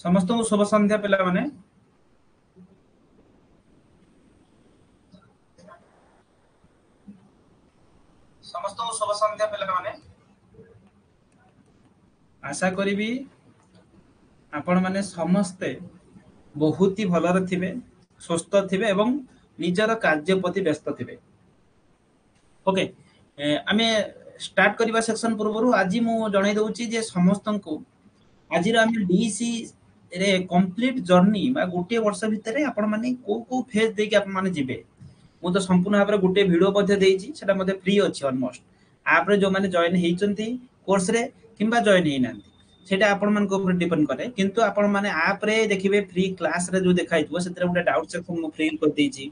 समस्त को शुभ संध्या पिला माने समस्त को शुभ संध्या पिला माने आशा करी आपण माने समस्ते बहुत ही भलर थिबे स्वस्थ थिबे एवं निजर कार्य प्रति व्यस्त थिबे ओके आमे स्टार्ट करबा सेक्शन पूर्व आज मु जणाई दउची जे समस्त को आज आमे डीसी रे कंप्लीट जर्नी बा गोटे वर्ष भितर आपण माने को फेज दे के आपण माने जिबे मु तो संपूर्ण भाबरे गोटे वीडियो मध्ये देइची सेटा मध्ये फ्री अछि ऑलमोस्ट आप रे जो माने जॉइन हेइचंती कोर्स रे किंबा जॉइन हेइ नांती सेटा आपण मान को ऊपर डिपेंड करे किंतु आपण माने आप रे देखिबे फ्री क्लास रे जो देखाइतबो सेतरे गोटे डाउट सेक्शन मु फ्री कर देइची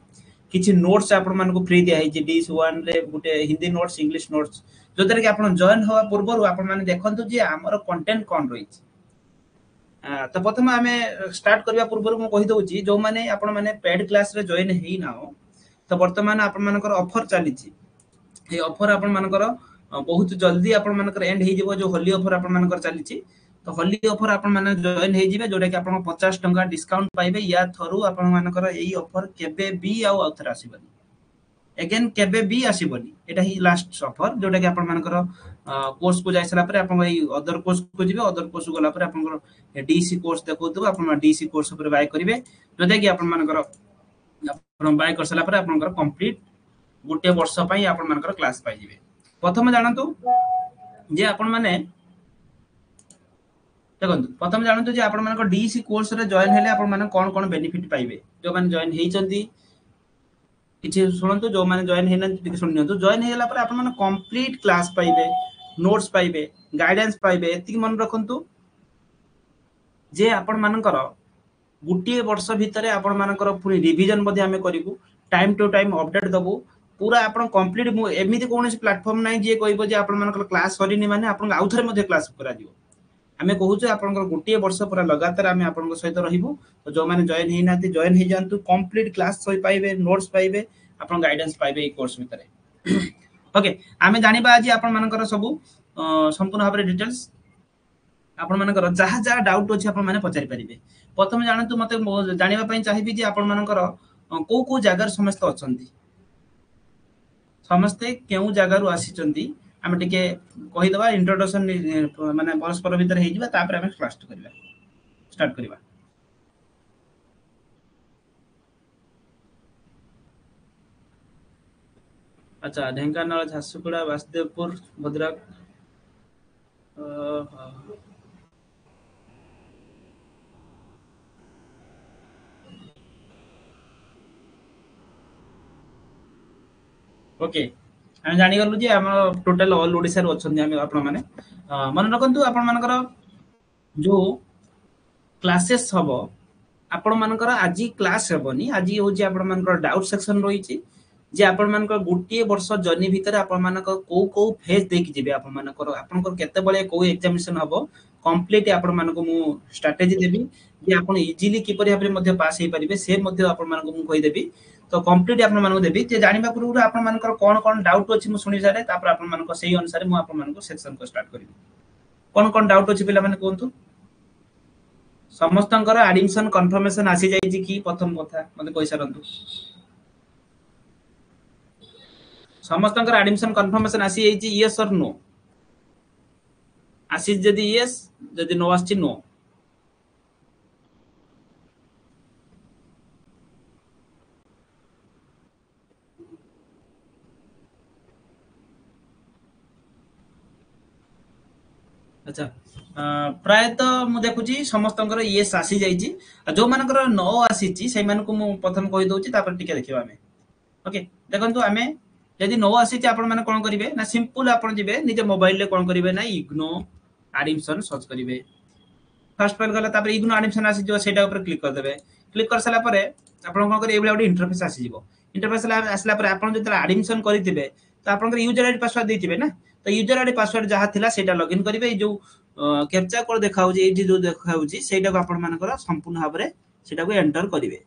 किछि नोट्स आपण मान को फ्री दिया हेइची डीस1 रे गोटे हिंदी नोट्स इंग्लिश नोट्स जोदरे कि आपण जॉइन होवा पूर्व आपण माने देखंतु जे हमर कंटेंट कोन रहिछि तो प्रथम आमे स्टार्ट करबा पूर्व मु कहि दउची जो माने आपण माने पेड क्लास रे जॉइन हेइ नाओ तो वर्तमान आपण मानकर ऑफर चली ए ऑफर आपण मानकर बहुत जल्दी आपण मानकर एंड हे जिवो जो होली ऑफर आपण मानकर चली तो होली ऑफर आपण माने जॉइन हे जिवे जोटा कि आपण 50 टंका डिस्काउंट पाइबे या थरु आपण मानकर एई ऑफर केबे बी आ आउथर आसीबनी अगेन केबे बी आसीबनी एटा ही लास्ट ऑफर जोटा कि आपण मानकर कोर्स को जाइसला पर आपण एई अदर कोर्स को जिवे अदर कोर्स गला पर आपण डीसी कोर्स देखौतबो आपण डीसी कोर्स पर बाय करिवे जोटा कि आपण मानकर आपण बाय कर सला पर आपण कंप्लीट गोटे वर्ष पई आपण मानकर क्लास पाइ जिवे प्रथम जानतु जे आपण माने देखंतु प्रथम जानतु जे आपण मानकर डीसी कोर्स रे जॉइन हेले आपण माने कोन कोन बेनिफिट पाइबे जो माने जॉइन हेइचंती किछि सुनंतु जो माने जॉइन हेनंती टिके सुनियंतु जॉइन हेला पर आपण माने कंप्लीट क्लास पाइबे नोट्स पाइबे गाइडेंस पाइबे एति मन रखंतु जे आपण मानकर गुटिए वर्ष भितर आपण मानकर पूरी रिवीजन मध्ये हमें करिवु टाइम टू टाइम अपडेट दबु पूरा आपण कंप्लीट एमिति कोनोसी प्लेटफॉर्म नै जे कहबो जे आपण मानकर क्लास सरीनी माने आपण आउथरे मध्ये क्लास करा दियो हमें कहू जे आपण गुटिए वर्ष पूरा लगातार हमें आपण सहित रहिबु तो जो माने जॉइन हेइ नाती जॉइन हेइ जानतु कंप्लीट क्लास सही पाइबे नोट्स पाइबे आपण गाइडेंस पाइबे ए कोर्स भितर ओके हमें जानिबा आज आपण मानकर सब संपूर्ण भाबरे डिटेल्स आपण मानकर जहा जहा डाउट अछि आपण माने पचारि परिबे प्रथम जानतु मते जानिबा पई चाहिबी जे आपण मानकर को जगार समस्त अछंती समस्ते केउ जगारु आसीचंती हम टिके कहि दबा इंट्रोडक्शन माने परस्पर भीतर हेइ जिबा तापर हम स्टार्ट करबा अच्छा ढेंकानाल झारसुगुड़ा वासुदेवपुर भद्रक ओके हम जानि गलु जे हम टोटल ऑल ओडिसा रो अछन हम आपण माने मन रखंतु आपण मानकर जो क्लासेस हबो आपण मानकर आजी क्लास हेबनी आजी हो जे आपण मानकर डाउट सेक्शन रहिछि जे आपण मानकर गुटिए वर्ष जर्नी भीतर आपण मानकर को फेज देखि जिबे आपण केते बळे को एग्जामिनेशन हबो कंप्लीट आपण मानको मु स्ट्रेटजी देबी जे आपण इजीली किपरि भाबरे मध्ये पास हे परिबे से मध्ये आपण मानको मु कहि देबी तो कंप्लीट आपण मानको देबी जे जानिबा पूर्व आपण मानकर कोन कोन डाउट अछि मु सुनि जारे तापर आपण मानको सेही अनुसार मु आपण मानको सेक्शन को स्टार्ट करिबी कोन डाउट अछि पिला माने कोंतु समस्तंकर एडमिशन कंफर्मेशन आसी जाई कि प्रथम कथा मते पैसा रंतु समस्तंकर एडमिशन कंफर्मेशन आसी जाई यस और नो आसी जदी यस जदी नो आसी नो अच्छा प्राय तो मु देखुची समस्तंकर यस आसी जाईची जो मानकर नो आसीची से मानको मु प्रथम कहि दउची तापर टिके देखिबा हमें ओके देखंतु हमें यदि नो आसीची आपण माने कोन करिवे ना सिंपल आपण जिवे निजे मोबाइल ले कोन करिवे ना इग्नो एडमिशन सर्च करिवे फर्स्ट पेज गला तापर इग्नो एडमिशन आसी जो सेटा ऊपर क्लिक कर सला परे आपण कोन करी एबला इंटरफेस आसी जिवो इंटरफेस आसला परे आपण जतरा एडमिशन करितिबे तो आपण यूजर आईडी पासवर्ड देतिबे ना तो यूजर आईडी पासवर्ड जहा थिला सेटा लॉगिन करिवे जो कैप्चा कोड देखाउ जे एठी जो देखाउ जी सेटा को आपण मानकर संपूर्ण भाबरे सेटा को एंटर करिवे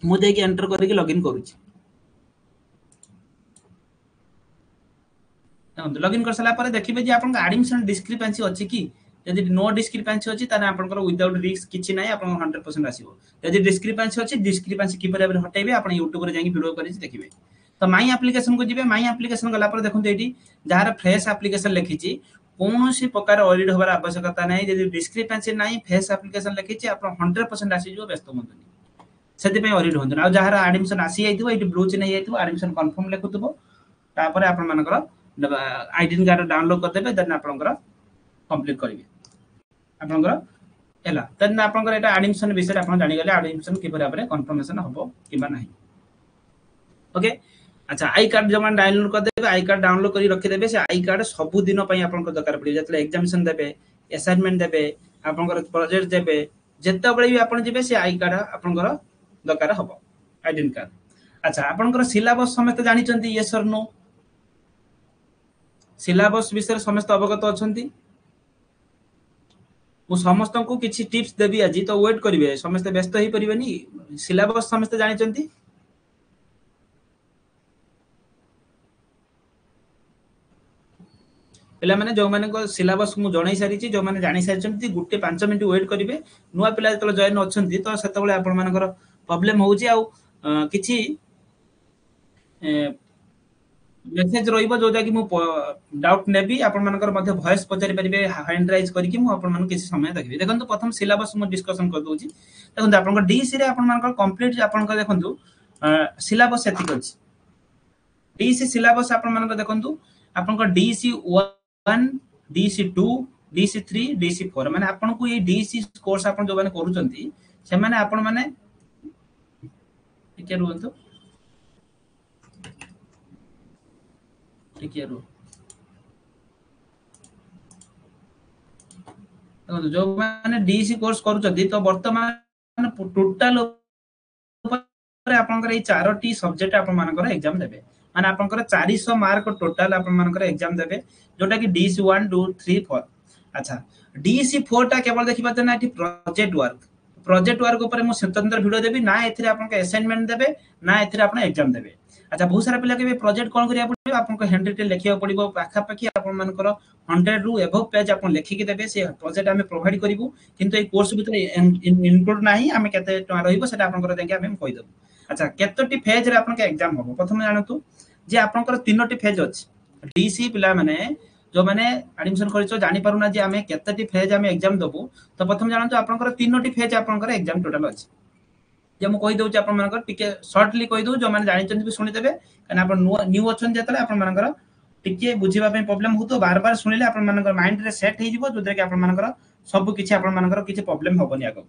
मु देकी एंटर करिके लॉगिन करूची लॉगिन कर सला परे देखिबे जे आपण एडमिशन डिस्क्रिपेंसी अछि कि यदि नो डिस्क्रिपेंसी अछि ताने आपनकर विदाउट रिस्क किछि नै आपन 100% आसीबो यदि डिस्क्रिपेंसी अछि डिस्क्रिपेंसी कि पर हटाइबे आपन YouTube रे जाई वीडियो करि देखिबे तो माई एप्लीकेशन को जिबे माई एप्लीकेशन गला पर देखुन एठी जहार फ्रेश एप्लीकेशन लिखिछि कोनोसी प्रकार ऑडिट होबार आवश्यकता नै यदि डिस्क्रिपेंसी नै फ्रेश एप्लीकेशन लिखिछि आपन 100% आसी जो व्यस्त होंतुनी सेति पे ऑडिट होंतुनी आ जहार एडमिशन आसी जाइथिबो एठी ब्लू चिन्ह जाइथिबो एडमिशन कंफर्म लिखुथिबो तापर आपन मानकर आईडेंटिटी कार्ड डाउनलोड कर देबे देन आपनकर कंप्लीट करिवे आपनकर एला देन आपनकर एटा एडमिशन विषय आपन जानि गले एडमिशन कि बराबर कंफर्मेशन होबो किबा नाही ओके अच्छा आई कार्ड जमा डाउनलोड कर देबे आई कार्ड डाउनलोड करी रखि देबे से आई कार्ड सब दिन पई आपन को दरकार पड़ी जतले एग्जामिनेशन देबे असाइनमेंट देबे आपनकर प्रोजेक्ट देबे जत्ता बळे भी आपन जिबे से आई कार्ड आपनकर दरकार होबो आइडेंटिटी कार्ड अच्छा आपनकर सिलेबस समेत जानि चंती यस और नो सिलेबस विषय समस्त अवगत अछंती मु समस्त को किछि टिप्स देबी आज तो वेट करिवे समस्त व्यस्त ही परिबेनी सिलेबस समस्त जानि चंती पिला माने जो माने को सिलेबस मु जणाई सारी छि जो माने जानि सारी चंती गुटे 5 मिनिट वेट करिवे नुवा पिला जतले जॉइन अछंती तो सेतबेले आपण मानकर प्रॉब्लम होउची आ किछि मेसेज रहिबो जोटा कि मु डाउट नेबी आपण मानकर मध्ये वॉइस पचारि परिबे हैंड राइज करी कि मु आपण मान किछि समय देखबी देखंतु प्रथम सिलेबस मु डिस्कशन कर दोची देखंतु आपण डीसी रे आपण मानकर कंप्लीट आपण देखंतु सिलेबस एतिक अछि डीसी सिलेबस आपण मानकर देखंतु आपण डीसी 1 डीसी 2 डीसी 3 डीसी 4 माने आपण को ये डीसी कोर्स आपण जो माने करूचंती से माने आपण माने ठीक रुहंतु ठीक रो जो माने डीसी कोर्स करूचंती तो वर्तमान टोटल ऊपर आपनकर ए चारोटी सब्जेक्ट आपन मानकर एग्जाम देबे माने आपनकर 400 मार्क टोटल आपन मानकर एग्जाम देबे जोटा कि डीसी 1 2 3 4 अच्छा डीसी 4 टा केवल देखिबा त ना एठी प्रोजेक्ट वर्क ऊपर मु स्वतंत्र वीडियो देबी ना एथिरे आपन असाइनमेंट देबे ना एथिरे आपन एग्जाम देबे अच्छा बहुत सारा पिला के प्रोजेक्ट कोन करिया पड़िबो आपन को हैंड रिटन लिखिया पड़िबो पाखा पाखी आपन मानकर 100 रु एबव पेज आपन लिखि के देबे से प्रोजेक्ट हमें प्रोवाइड करिवु किंतु ए कोर्स भीतर इनक्लूड नाही हमें केते टका रहिबो सेटा आपन कर देके हमें कहि देबो अच्छा केतोटी फेज रे आपन के एग्जाम होबो प्रथम जानतु जे आपन कर तीनोटी फेज अछि डीसी पिला माने जो माने एडमिशन करिसो जानि पारुना जे हमें केतोटी फेज हमें एग्जाम देबो तो प्रथम जानतु आपन कर तीनोटी फेज आपन कर एग्जाम टोटल अछि जे मु कहि दउची आपन मानकर टिके शॉर्टली कहि दउ जो माने जानि चंदी भी सुनि देबे कना आपन न्यू अछन जेतले आपन मानकर टिके बुझिबा पे प्रॉब्लम होतो बार बार सुनिले आपन मानकर माइंड रे सेट हे जिवो जोदे के आपन मानकर सब किछि आपन मानकर किछि प्रॉब्लम होबनी आगो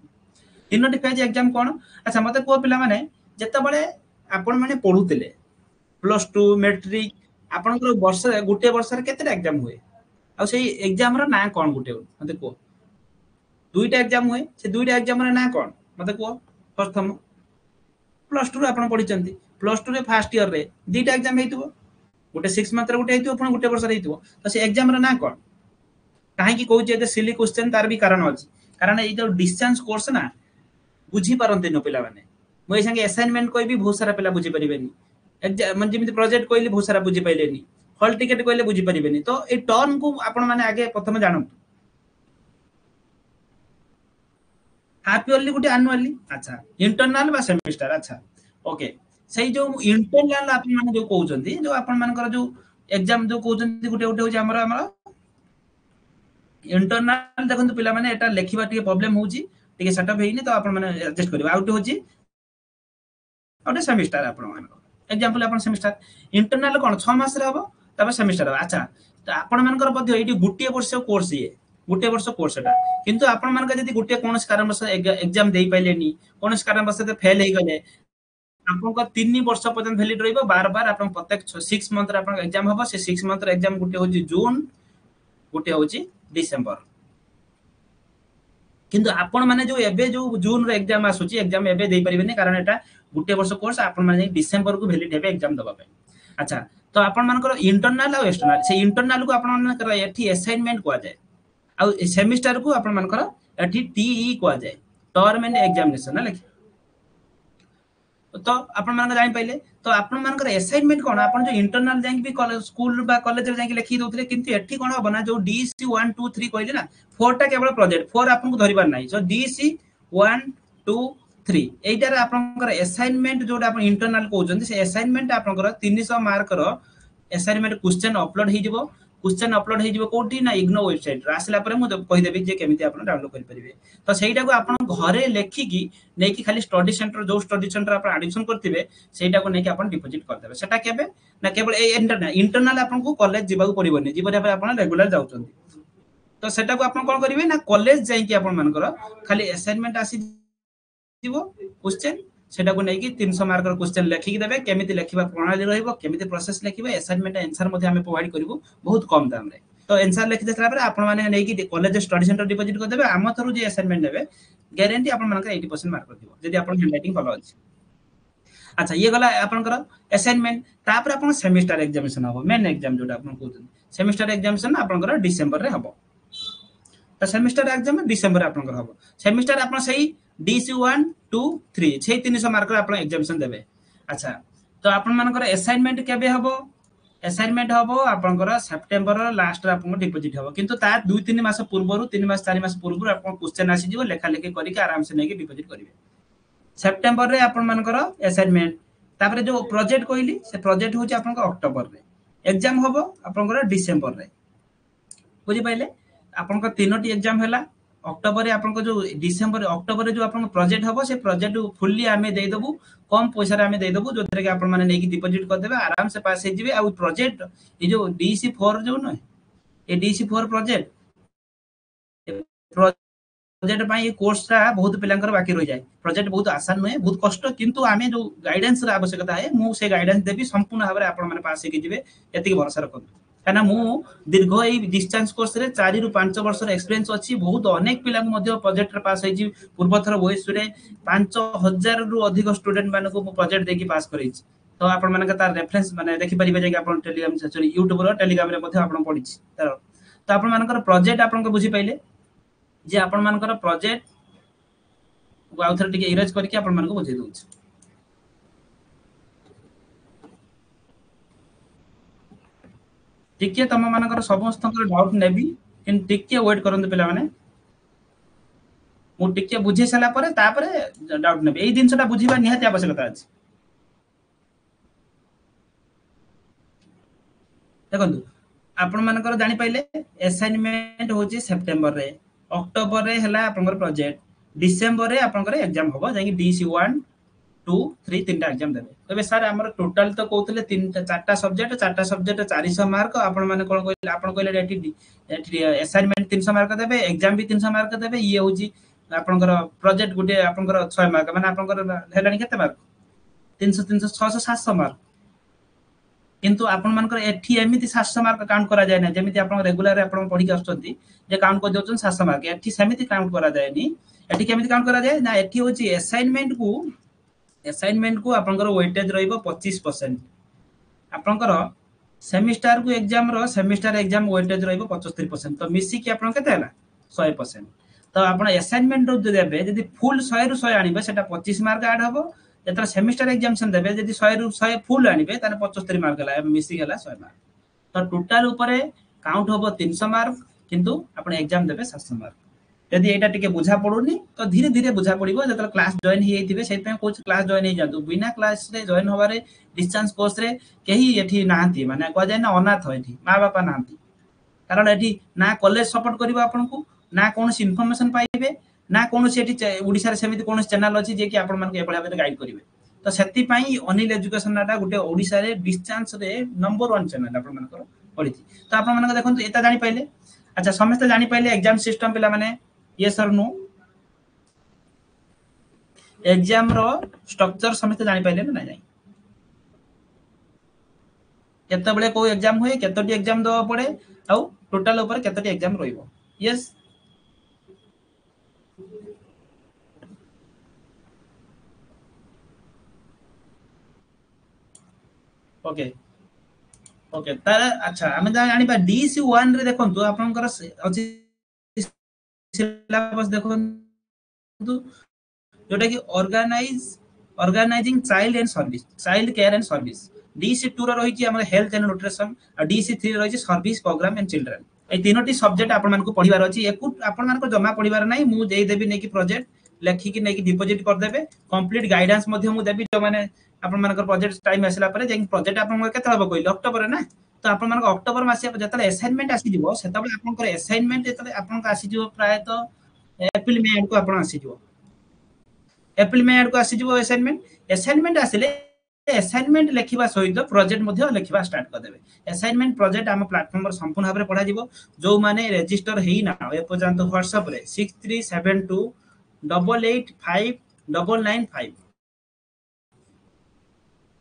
तीनोटी फेज एग्जाम कोन अच्छा मते को पिला माने जत्ता बळे आपन माने पढुतिले प्लस 2 मैट्रिक आपन को वर्ष गुटे वर्ष रे केते एग्जाम हुए आ सेही एग्जाम रो ना कोन गुटे मते को दुईटा एग्जाम हुए से दुईटा एग्जाम रे ना कोन मते को प्रथम प्लस 2 रे आपन पढि चंती प्लस 2 रे फर्स्ट ईयर रे दुईटा एग्जाम हेतिबो गुटे 6 मंथ रे गुटे हेतिबो पुन गुटे वर्ष रे हेतिबो तो से एग्जाम रे ना कोन काहे की कहू जे सिली क्वेश्चन तार भी कारण अछि कारण ए जो डिस्टेंस कोर्स ना बुझी पारंते न पिला माने मोय संगे असाइनमेंट कोइ भी बहुत सारा पिला बुझी परिबेनी एग्जाम जेमिति प्रोजेक्ट कोइली बहुत सारा बुझी पाइलेनी हॉल टिकट कोइले बुझी परिबेनी तो ए टर्न को आपण माने आगे प्रथम जानंतु हाफ ईयरली गुटे एनुअली अच्छा इंटरनल बा सेमेस्टर अच्छा ओके सही जो इंटरनल आपण माने जो कहउचंती जो आपण मानकर जो एग्जाम जो कहउचंती गुटे गुटे होची हमरा इंटरनल देखंतु पिला माने एटा लेखिबा टिके प्रॉब्लम होउची टिके सेटअप हेइनी तो आपण माने एडजस्ट करबा आउट होची आउट सेमेस्टर आपण मानकर एग्जांपल आपण सेमेस्टर इंटरनल कोन 6 मास रे हबो तबे सेमेस्टर अच्छा तो आपण मानकर मध्ये एटी गुटे वर्ष कोर्स ये गुटे वर्ष कोर्स एटा किंतु आपण मानकर जदी गुटे कोनस कारण वर्ष एग्जाम देई पाइलेनी कोनस कारण वर्ष ते फेल हे गले आपन को 3 वर्ष पर्यंत वैलिड रहइबो बार बार आपन प्रत्येक 6 मंथ रे आपन एग्जाम हबो से 6 मंथ रे एग्जाम गुटे होची जून गुटे होची डिसेंबर किंतु आपण माने जो एबे जो जून रे एग्जाम आसुची एग्जाम एबे देई परिबेनी कारण एटा गुटे वर्ष कोर्स आपण माने डिसेंबर को वैलिड हेबे एग्जाम दबा पे अच्छा तो आपण मानकर इंटरनल और एक्सटर्नल से इंटरनल को आपण मानकर एठी असाइनमेंट को जाय आ सेमेस्टर को आपण मानकर एठी टीई को जाय टर्म एंड एग्जामिनेशन ना लिखि तो आपण मान जानि पाइले तो आपण मान असाइनमेंट कोन आपण जो इंटरनल जाई भी स्कूल बा कॉलेज रे जाई लिखि दोतले किंतु एठी कोन होबना जो डीसी 1 2 3 कहले ना 4 टा केवल प्रोजेक्ट 4 आपन को धरिबार नाही सो डीसी 1 2 3 एटार आपन असाइनमेंट जोटा आपण इंटरनल कहउछन से असाइनमेंट आपन 300 मार्क रो असाइनमेंट क्वेश्चन अपलोड हे जिवो क्वेश्चन अपलोड हे जिवो कोठी ना इग्नो वेबसाइट रे आसला परे मु कहि देबी जे केमिति आपन डाउनलोड करि परिबे तो सेटा को आपन घरे लेखि की नै कि खाली स्टडी सेंटर जो स्टडी सेंटर आपन एडमिशन करथिबे सेटा को नै कि आपन डिपॉजिट कर देबे सेटा केबे ना केवल ए इंटरनल आपन को कॉलेज जिबा को पड़िबोनी जीवन पर आपन रेगुलर जाउछन्ती तो सेटा को आपन कोन करिवे ना कॉलेज जाई कि आपन मानकर खाली असाइनमेंट आसी दिबो क्वेश्चन सेटा को नै कि 300 मार्क रो क्वेश्चन लेखि कि देबे केमिति लेखिबा प्रणाली रहइबो केमिति प्रोसेस लेखिबे असाइनमेंट आंसर मध्ये हमें प्रोवाइड करबो बहुत कम दाम रे तो आंसर लेखि देला पर आपन माने नै कि कॉलेज स्टडी सेंटर डिपॉजिट कर देबे आम थरु जे असाइनमेंट देबे गारंटी आपन मानकर 80% मार्क कर दिबो जदि आपन हैंडराइटिंग भलो अछि अच्छा ये गला आपनकर असाइनमेंट तापर आपन सेमेस्टर एग्जामिनेशन हबो मेन एग्जाम जोटा आपन कहउछन सेमेस्टर एग्जामिनेशन आपनकर डिसेंबर रे हबो तो सेमेस्टर एग्जाम डिसेंबर आपनकर हबो सेमेस्टर आपन सही डीसी 1 2 3 छै 300 मार्क रे आपन एग्जामिनेशन देबे अच्छा तो आपन मानकर असाइनमेंट केबे हबो असाइनमेंट हबो आपनकर सेप्टेम्बर लास्ट रे आपन डिपॉजिट हबो किंतु ता 2 3 मास पूर्वरु 3 मास 4 मास पूर्वरु आपन क्वेश्चन आसी जिवो लेखा लेखि करि के आराम से नै कि डिपॉजिट करिवे सेप्टेम्बर रे आपन मानकर असाइनमेंट तापर जो प्रोजेक्ट कहली से प्रोजेक्ट होची आपन अक्टोबर रे एग्जाम हबो आपन डिसेंबर रे बुझी पाइले आपन तीनोटी एग्जाम हैला अक्टोबर रे आपन जो डिसेंबर अक्टोबर रे जो आपन प्रोजेक्ट हबो से प्रोजेक्ट फुल्ली आमे दे देबू कम पैसा रे आमे दे देबू जो कि आपन माने नै कि डिपॉजिट कर देबे आराम से पास हे जिवे आ प्रोजेक्ट ए जो डीसी 4 जो न ए डीसी 4 प्रोजेक्ट प्रोजेक्ट पाई कोर्सटा बहुत पिलांकर बाकी रह जाए प्रोजेक्ट बहुत आसान नुहे बहुत कष्ट किंतु आमे जो गाइडेंस रा आवश्यकता है मु से गाइडेंस देबी संपूर्ण भाबरे आपन माने पास हे जिवे एतिक भरोसा रखन काना मु दीर्घ ए डिस्टेंस कोर्स रे 4 रु 5 वर्ष रे एक्सपीरियंस अछि बहुत अनेक पिला मध्य प्रोजेक्ट रे पास हे जी पूर्व थर वॉइस रे 5000 रु अधिक स्टूडेंट माने को प्रोजेक्ट देकी पास करै छी तो आपन माने का तार रेफरेंस माने देखि परिबे जे आपन टेलीग्राम सॉरी YouTube रो टेलीग्राम रे मध्य आपन पढि छी तो आपन मानकर प्रोजेक्ट आपन को बुझी पाइले जे आपन मानकर प्रोजेक्ट को आउथर टिके इरेज करके आपन मान को बुझे दोछ टिके तम मानकर समस्त डाउट नेबी किन टिके वेट करन पिला माने मु टिके बुझे सला परे तापरे डाउट नेबी एई दिनसटा बुझीबा निहाती आवश्यकता अछि देखंतु आपण मानकर जानि पाइले असाइनमेंट होची सितंबर रे अक्टोबर रे हला आपनकर प्रोजेक्ट डिसेंबर रे आपनकर एग्जाम होबो जाई डीसी 1 2 3 तीनटा एग्जाम देबे तबे सर हमर टोटल तो कहउतले तीनटा चारटा सब्जेक्ट 400 मार्क आपण माने कोन कहले आपण कहले एटी असाइनमेंट 300 मार्क देबे एग्जाम भी 300 मार्क देबे ये होची आपनकर प्रोजेक्ट गुटे आपनकर 6 मार्क माने आपनकर हेलानी केते मार्क 300 300 600 700 मार्क किंतु आपण मानकर एठी एमिति 700 मार्क काउंट करा जाय ना जेमिति आपण रेगुलर आपण पढी के आछथि जे काउंट कर दोछन 700 मार्क एठी सेमिति काउंट करा जाय नी एठी केमिति काउंट करा जाय ना एठी होची असाइनमेंट को आपनकर वेटेज रहइबो 25% आपनकर सेमिस्टर को एग्जाम रो सेमिस्टर एग्जाम वेटेज रहइबो 75% तो मिसी कि आपण केते हला 100% तो आपण असाइनमेंट रो देबे जदी फुल 100 रु 100 आनिबे सेटा 25 मार्क ऐड हबो जेतर सेमिस्टर एग्जामिनेशन देबे जदी 100 रु 100 फुल आनिबे ताने 75 मार्क हला मिसी हला 100 मार्क तो टोटल ऊपर काउंट हबो 300 मार्क किंतु आपण एग्जाम देबे 700 मार्क यदि एटा टिके बुझा पडुनी तो धीरे धीरे बुझा पडिबो जेतर क्लास जॉइन हि हेतिबे सेति पे कोच क्लास जॉइन हि जातु बिना क्लास रे जॉइन होबारे डिस्टेंस कोर्स रे केही एठी नाहंती माने को जाय ना अनाथ होइठी मा बापा नाहंती कारण एठी ना कॉलेज सपोर्ट करिवो आपनकु ना कोनोसी इन्फॉर्मेशन पाइबे ना कोनोसी एठी ओडिसा रे सेमिति कोनोसी चैनल अछि जे कि आपण मानक एबळा भाबे गाइड करिवे तो सेति पई अनिल एजुकेशन नाटा गुटे ओडिसा रे डिस्टेंस रे नंबर 1 चैनल आपण मानकर पडिथि तो आपण मानक देखंतु एता जानि पाइले अच्छा समस्त जानि पाइले एग्जाम सिस्टम पिला माने यस और नो एग्जाम रो स्ट्रक्चर समस्त जानि पाइले ना नाही केते बळे को एग्जाम होय केतोटी एग्जाम दो पड़े आ टोटल ऊपर केतोटी एग्जाम रहिबो यस ओके ओके तार अच्छा हम जानि पा डीसी 1 रे देखंतु आपनकर अछि सिलेबस देखंतु जोटा कि organise organising child care and service DC2 रही हमर हेल्थ एंड न्यूट्रिशन और DC3 रही सर्विस प्रोग्राम एंड चिल्ड्रन ए तीनोटी सब्जेक्ट आपण मानको पढिबार अछि एकु आपण मानको जमा पढिबार नै मु देई देबी नै कि प्रोजेक्ट लेखिकी नै कि डिपोजिट कर देबे कंप्लीट गाइडेंस मध्ये मु देबी जो माने आपण मानको प्रोजेक्ट टाइम आसला परे जे प्रोजेक्ट आपण केते हबो कहिल अक्टोबर ना तो आपण मानको अक्टोबर मासे जतले असाइनमेंट आसी दिबो सेतबे आपण कर असाइनमेंट जतले आपण का आसी दिबो प्राय तो एप्रिल मे एंड को आपण आसी दिबो एप्रिल मे एंड को आसी दिबो असाइनमेंट आसिले असाइनमेंट लेखिबा सहित प्रोजेक्ट मध्ये लेखिबा स्टार्ट कर देबे असाइनमेंट प्रोजेक्ट हम प्लेटफॉर्म पर संपूर्ण भाबरे पढा दिबो जो माने रजिस्टर हेई ना ए पर्यंत WhatsApp रे 6372885995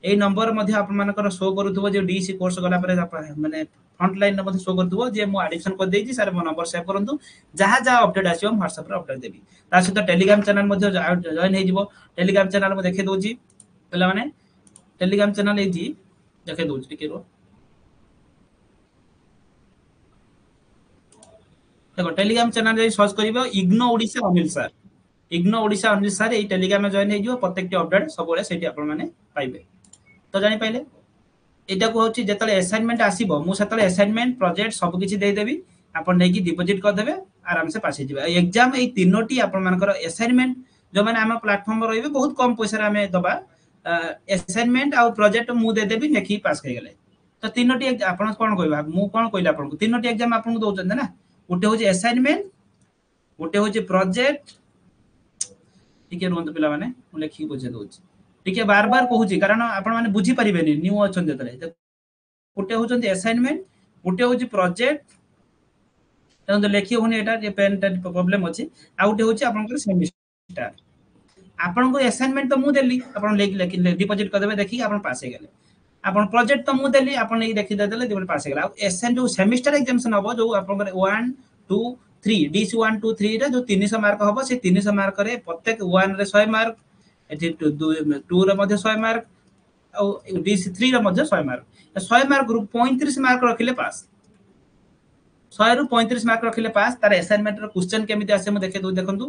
ए नंबर मध्ये आपण मानकर शो करूथबो जे DC कोर्स गला परे माने फ्रंट लाइन मध्ये शो करथबो जे मु एडिशन कर देछि सर मो नंबर सेव करंतु जहा जहा अपडेट आसीयो हम WhatsApp रे अपडेट देबी ता सहित टेलीग्राम चैनल मध्ये जॉइन हे जिवो टेलीग्राम चैनल में देखे दोछि पहला माने टेलीग्राम चैनल ए जी देखे दोछि टिके रो देखो टेलीग्राम चैनल जे सर्च करिवो इग्नो ओडिसा अनिल सर ए टेलीग्राम में जॉइन हे जिवो प्रत्येक अपडेट सब बेले सेठी आपण माने पाइबे तो जानि पाइले एटा को होची जेतले असाइनमेंट आसीबो मु सेतले असाइनमेंट प्रोजेक्ट सब किछि देई देबी आपण नै कि डिपॉजिट कर देबे आराम से पास जिबा एग्जाम ए तीनोटी आपण मानकर असाइनमेंट जो माने हम प्लेटफॉर्म रहिबे बहुत कम पैसा रे हमें दबा असाइनमेंट आ प्रोजेक्ट मु दे देबी नेखि पास कर गेले तो तीनोटी आपण कोन कहबा मु कोन कहला आपण को तीनोटी एग्जाम आपण को दोचन ना उठे होची असाइनमेंट उठे होची प्रोजेक्ट टिके रुंत पिला माने मु लेखि बुझे दोची टिके बार बार कहूची कारण आपण माने बुझी परिबेनी न्यू अछन जतले उठे होचंती असाइनमेंट उठे होची प्रोजेक्ट तंद लेखि होनी एटा जे पेन प्रॉब्लम अछि आ उठे होची आपण को सेमिस्टर आपण को असाइनमेंट तो मु देली आपण लेखि डिपॉजिट कर देबे देखि आपण पास हे गेले आपण प्रोजेक्ट तो मु देली आपण नै देखि दे देले दिबे पास हे गेला एसन जो सेमिस्टर एग्जामिनेशन हबो जो आपण 1 2 3 DC 1 2 3 रे जो 300 मार्क हबो से 300 मार्क रे प्रत्येक 1 रे 100 मार्क एठी 2 रे मध्ये 100 मार्क और DC3 रे मध्ये 100 मार्क 100 मार्क ग्रुप 35 मार्क रखिले पास 100 रु 35 मार्क रखिले पास तार असाइनमेंट रो क्वेश्चन केमिति आसे म देखे दो देखंतु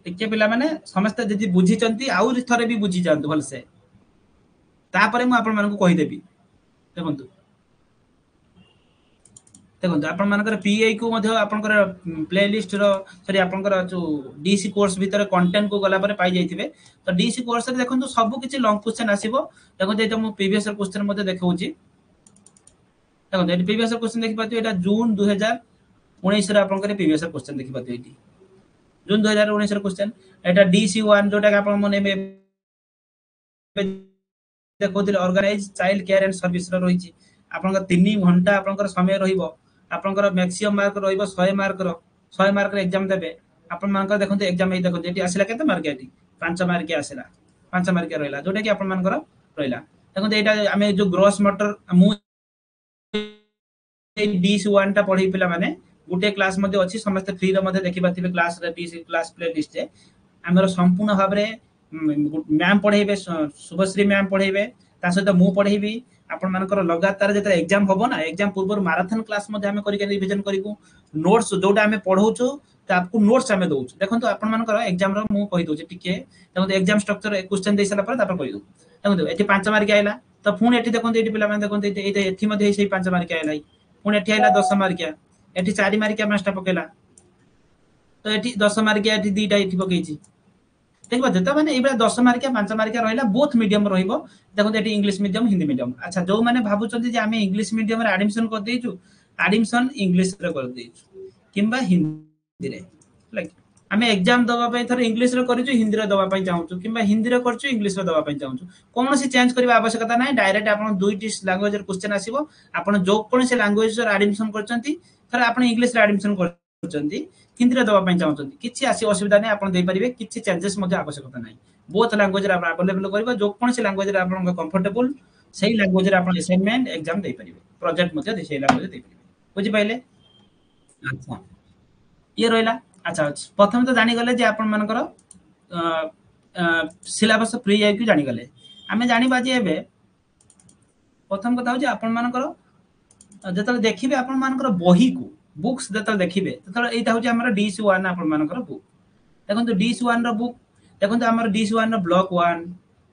टिके पिला माने समस्त जदि बुझी चंती आउर थरे भी बुझी जानतु भल से तापरे मु आपण मानकु कहि देबी देखंतु देखंतु आपण मानकर पीआई को मध्ये आपनकर प्लेलिस्ट रो सॉरी आपनकर जो डीसी कोर्स भीतर कंटेंट को गला परे पाई जाइथिबे तो डीसी कोर्स रे देखंतु सब किछि लॉन्ग क्वेश्चन आसीबो देखंतु एटा मु प्रीवियस क्वेश्चन मध्ये देखौची देखंतु एटा प्रीवियस क्वेश्चन देखि पातु एटा जून 2019 रे आपनकर प्रीवियस क्वेश्चन देखि पातु एटी जून 2019 रे क्वेश्चन एटा DC1 जोटा आपन मने देखौथिले organise child care and service रो रहिछि आपनकर 3 घंटा आपनकर समय रहिबो आपनकर मैक्सिमम मार्क रहिबो 100 मार्क रो 100 मार्क रे एग्जाम देबे आपन मानकर देखंतु एग्जाम ए देखंतु एटी आसिला केते मार्क एटी 5 मार्क के आसिला 5 मार्क रहला जोटा कि आपन मानकर रहला देखंतु एटा हमें जो ग्रॉस मटर मु DC1 टा पढी पिला माने गुटे क्लास मध्ये अछि समस्त फ्री रे मध्ये देखि पाथिबे क्लास रे DC क्लास प्ले लिस्ट रे हमर संपूर्ण भाबरे मैम पढेबे शुभश्री मैम पढेबे ता सहित मु पढेबी आपण मानकर लगातार जेते एग्जाम होबो ना एग्जाम पूर्व मैराथन क्लास मध्ये हमें करि के रिवीजन करिकु नोट्स जोटा हमें पढौछु त आपको नोट्स हमें दोछु देखंतु आपण मानकर एग्जाम रो मु कहि दोछि टिके देखंतु एग्जाम स्ट्रक्चर क्वेश्चन देइ सला पर तापर कहि दो देखंतु एठी 5 मार्क आइला तो पुणी एठी देखंतु एठी पिला माने देखंतु एठी मध्ये सेही 5 मार्क आइला पुणी एठी आइला 10 मार्क एठी 4 मार्क मास्टर पकेला तो एठी 10 मार्क एठी दीटा एठी पकेछि देखबा जेता माने एबा 10 मार्क 5 मार्क रहला बोथ मीडियम रहिबो देखो eighty English medium Hindi medium अच्छा जो माने भाबु चंती जे हमें इंग्लिश मीडियम रे एडमिशन कर देइछु एडमिशन इंग्लिश रे कर देइछु किबा हिंदी रे लाइक हमें एग्जाम दवा पई थर इंग्लिश रे करिछु हिंदी रे दवा पई चाहूछु किबा हिंदी रे करछु इंग्लिश रे दवा पई चाहूछु कोनोसी चेंज करबा आवश्यकता नै डायरेक्ट आपण दुईटी लैंग्वेज रे क्वेश्चन आसीबो आपण जो कोनोसी लैंग्वेज रे एडमिशन करचंती थर आपण इंग्लिश रे एडमिशन करचंती हिंदी रे दवा पई चाहूचंती किछि आसी असुविधा नै आपण देइ परिबे किछि चेंजेस मध्ये आवश्यकता नै बोथ लैंग्वेज रे आपण अवेलेबल करबा जो कोनोसी लैंग्वेज रे आपण कंफर्टेबल सही लैंग्वेज रे आपण असाइनमेंट एग्जाम देइ परिबे प्रोजेक्ट मध्ये दे सही लैंग्वेज देइ परिबे बुझि पाइले अच्छा ये रहला अच्छा प्रथम तो जानि गले जे आपण मानकर सिलेबस प्री आई की जानि गले हमें जानि बाजे एबे प्रथम कथा हो जे आपण मानकर जतले देखिबे आपण मानकर बही को बुक्स जतले देखिबे ततले एटा हो जे हमर DC1 आपण मानकर बुक देखो DC1 रो बुक देखो हमर DC1 रो ब्लॉक 1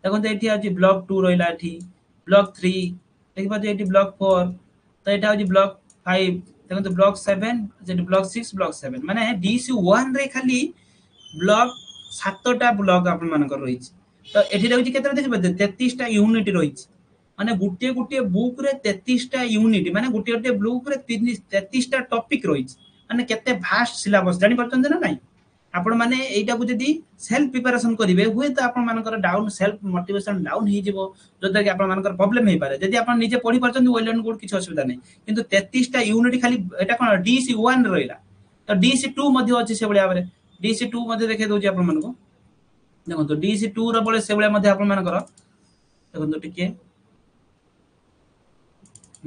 देखो एठी अछि ब्लॉक 2 रहिला एठी ब्लॉक 3 देखि पाछे एठी ब्लॉक 4 तो एटा अछि ब्लॉक 5 देखो ब्लॉक 7 जेठी ब्लॉक 6 ब्लॉक 7 माने DC1 रे खाली ब्लॉक 7टा ब्लॉक आपन मानकर रहिछि तो एठी रहउछि केतरा देखि पाछे 33 टा यूनिट रहिछि माने गुटिए गुटिए बुक रे 33 टा यूनिट माने गुटिए गुटिए बुक रे 33 टा टॉपिक रहिछि माने केते भास्ट सिलेबस जानि परछन ना नाही आपण माने एटा को जदी सेल्फ प्रिपरेशन करिवे हुए तो आपण मानकर डाउन सेल्फ मोटिवेशन डाउन ही जिवो जोता कि आपण मानकर प्रॉब्लम हे पारे जदी आपण निजे पढी परछन वेल एंड गुड किछ असुविधा नै किंतु 33 टा यूनिट खाली एटा कोन DC1 रहिला तो DC2 मध्ये अछि से बळे आबरे DC2 मध्ये देखे दोछि आपण मानको देखो तो DC2 रो बळे से बळे मध्ये आपण मानकर देखो तो टिके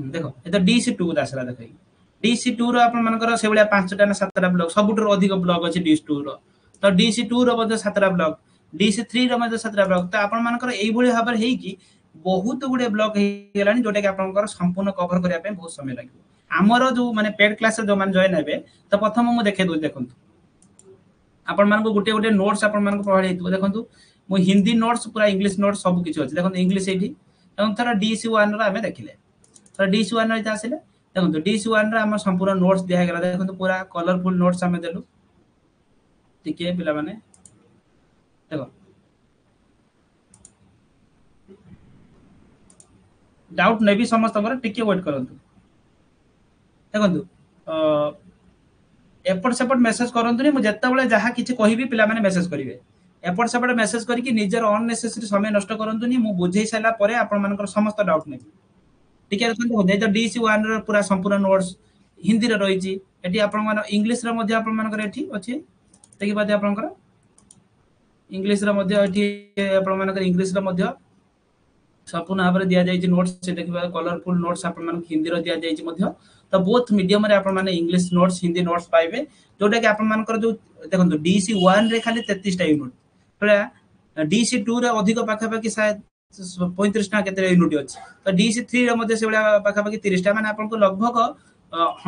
देखो ए तो DC2 दासला देखै DC2 रो आपण मानकर से बळे 5टा ना 7टा ब्लॉक सबुटर अधिक ब्लॉक अछि DC2 रो तो DC2 रो मध्ये 7टा ब्लॉक DC3 रो मध्ये 7टा ब्लॉक तो आपण मानकर एई भଳି भाबर हेई कि बहुत गुडे ब्लॉक हे गेलानी जोटा कि आपनकर संपूर्ण कवर करिया पे बहुत समय लागियो हमरो जो माने पेड क्लास जो मान जॉइन हेबे तो प्रथम मु देखे दो देखंतु आपण मानको गुटे गुटे नोट्स आपण मानको प्रोवाइड हेतु देखंतु मु हिंदी नोट्स पूरा इंग्लिश नोट्स सब किछ अछि देखंतु इंग्लिश एठी एवं थरा DC1 रो हमें देखिले तो DC1 रे आसिले देखंतु DC1 रे हम संपूर्ण नोट्स दिया गेला देखंतु पूरा कलरफुल नोट्स हमें देलु टिके पिला माने देखो डाउट नै भी समस्त पर टिके वेट करंतु देखंतु एपट सेपट मेसेज करंतु नि मु जत्ता बेले जहा किछि कहिबी पिला माने मेसेज करिवे एपट सेपट मेसेज करिकि निजर अननेसेसरी समय नष्ट करंतु नि मु बुझेई साला परे आपण मानकर समस्त डाउट नै टिके रखंतु हो तो DC1 रो पूरा संपूर्ण नोट्स हिंदी रे रहिछि एठी आपण मान इंग्लिश रे मध्ये आपण मानकर एठी अछि देखि बादे आपनकर इंग्लिश रे मध्ये एठी आपण मानकर इंग्लिश रे मध्ये संपूर्ण भाବରେ दिया जायछि नोट्स से देखिबा कलरफुल नोट्स आपण मान हिंदी रो दिया जायछि मध्ये तो बोथ मीडियम रे आपण माने इंग्लिश नोट्स हिंदी नोट्स पाइबे जोटा कि आपण मानकर जो देखंतु DC1 रे खाली 33 टा यूनिट पूरा DC2 रे अधिक पाखा पाखी शायद 35 टा केते यूनिट अछि तो DC3 रे मध्ये से बळा पाखा पाखी 30 टा माने आपण को लगभग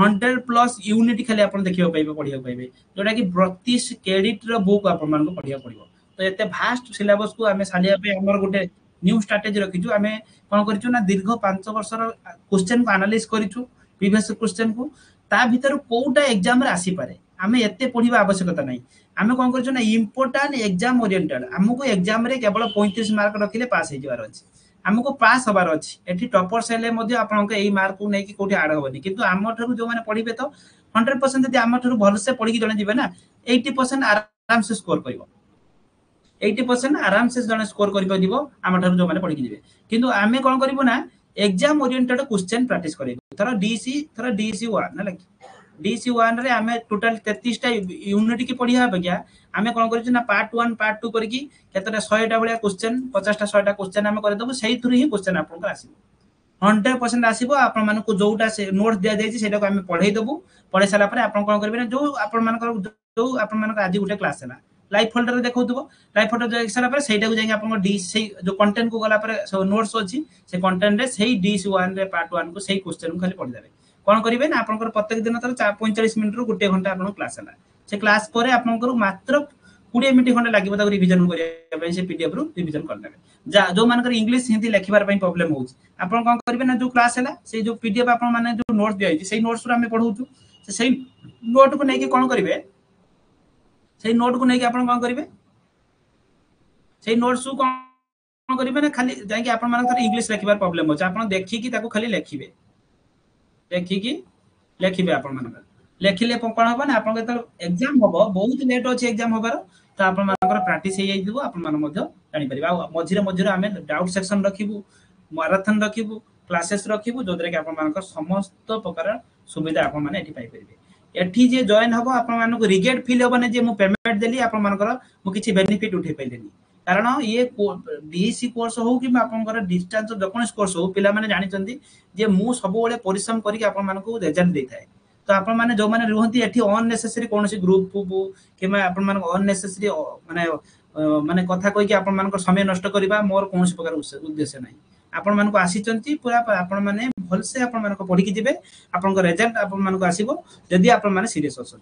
100 प्लस यूनिट खाली आपण देखिबा पाइबे पढिया पाइबे जोटा कि 32 क्रेडिट रो बुक आपण मान को पढिया पड़िबो तो एते भास्ट सिलेबस को हमें सालिया पे हमर गुटे न्यू स्ट्रेटजी रखिछु हमें कोन करिछु ना दीर्घ 5 वर्षर क्वेश्चन को एनालाइज करिछु प्रीवियस क्वेश्चन को ता भीतर कोउटा एग्जाम रे आसी पारे हमें एते पढिबा आवश्यकता नै हमें कोन करिछु ना इंपोर्टेंट एग्जाम ओरिएंटेड हमको एग्जाम रे केवल 35 मार्क रखिले पास हे जवार अछि हमको पास हबार अछि एठी टॉपर्स हेले मध्ये आपन के एई मार्क को नै कि कोठी आड होबनी किंतु हम ठरु जो माने पढिबे तो 100% यदि हम ठरु भल से पढि कि जने जिवे ना 80% आराम से स्कोर करिवो 80% आराम से जने स्कोर करि पदिबो हम ठरु जो माने पढि कि जिवे किंतु आमे कोन करिवो ना एग्जाम ओरिएंटेड क्वेश्चन प्रैक्टिस करिवो थरा DC1 ना लकी DC1 रे हमें टोटल 33 टा यूनिट की पढिया बग्या हमें कोन करिछु ना पार्ट 1 पार्ट 2 करकी केतरा 100 टा बळिया क्वेश्चन 50 टा 100 टा क्वेश्चन हमें करे दबो सेही थ्रू ही क्वेश्चन आपन को आसीबो 100% आसीबो आपन मान को जोटा से नोट दिया जायछि सेटा को हमें पढाई दबो पढाई साला पर आपन कोन करबे ना जो आपन मान को जो आपन मान को आज गुटे क्लास हैला लाइव फोल्डर देखौतबो लाइव फोल्डर देख साला पर सेटा को जाई आपन को डी से जो कंटेंट को गला पर नोट्स अछि से कंटेंट रे सेही DC1 रे पार्ट 1 को सेही क्वेश्चन को खाली पढि देबे कोन करिवे ना आपन प्रत्येक दिन तर 45 मिनिट रो गुटे घंटा आपन क्लास हैला से क्लास परे आपन मात्र 20 मिनिट खंडे लागिबो ताको रिवीजन करिया पई से पीडीएफ रो रिवीजन कर लेबे जा जो मानकर इंग्लिश हिंदी लिखिबार पई प्रॉब्लम होउछ आपन कोन करिवे ना जो क्लास हैला से जो पीडीएफ आपन माने जो नोट्स दिया छै सेही नोट्स रो हमें पढौछु से सेही नोट को नै कि कोन करिवे सेही नोट को नै कि आपन कोन करिवे सेही नोट्स को कोन करिवे ना खाली जाय कि आपन मानकर इंग्लिश लिखिबार प्रॉब्लम होछ आपन देखि कि ताको खाली लिखिबे देखि कि लिखिबे आपन मानकर लेखिले कोन होबा ना आपन के एग्जाम होबो बहुत लेट अछि एग्जाम होबार तो आपन मानकर प्रैक्टिस हे जाइदिबो आपन मान मध्ये जानि परिबा मझिरे मझिरे हमें डाउट सेक्शन रखिबु मैराथन रखिबु क्लासेस रखिबु जोदरे कि आपन मानकर समस्त प्रकार सुविधा आपन माने एठी पाइ परिबे एठी जे जॉइन हबो आपन मान को रिग्रेट फील होबने जे मु पेमेंट देली आपन मानकर मु किछि बेनिफिट उठे पैलेनी कारण ये डीसी कोर्स हो कि आपनकर डिस्टेंस जेकोनस कोर्स हो पिला माने जानि चंदी जे मु सब बेले परिश्रम करी कि आपन मान को रिजल्ट देथाय तो आपण माने जो माने रहंती एठी अननेसेसरी कोनोसी ग्रुप को किमा आपण मान अननेसेसरी माने माने कथा कहि कि आपण मान को समय नष्ट करबा मोर कोनोसी प्रकार उद्देश्य नै आपण मान को आसी चंती पूरा आपण माने भल से आपण मान को पढि कि जिवे आपण को रिजल्ट आपण मान को आसीबो जदी आपण माने सीरियस अछन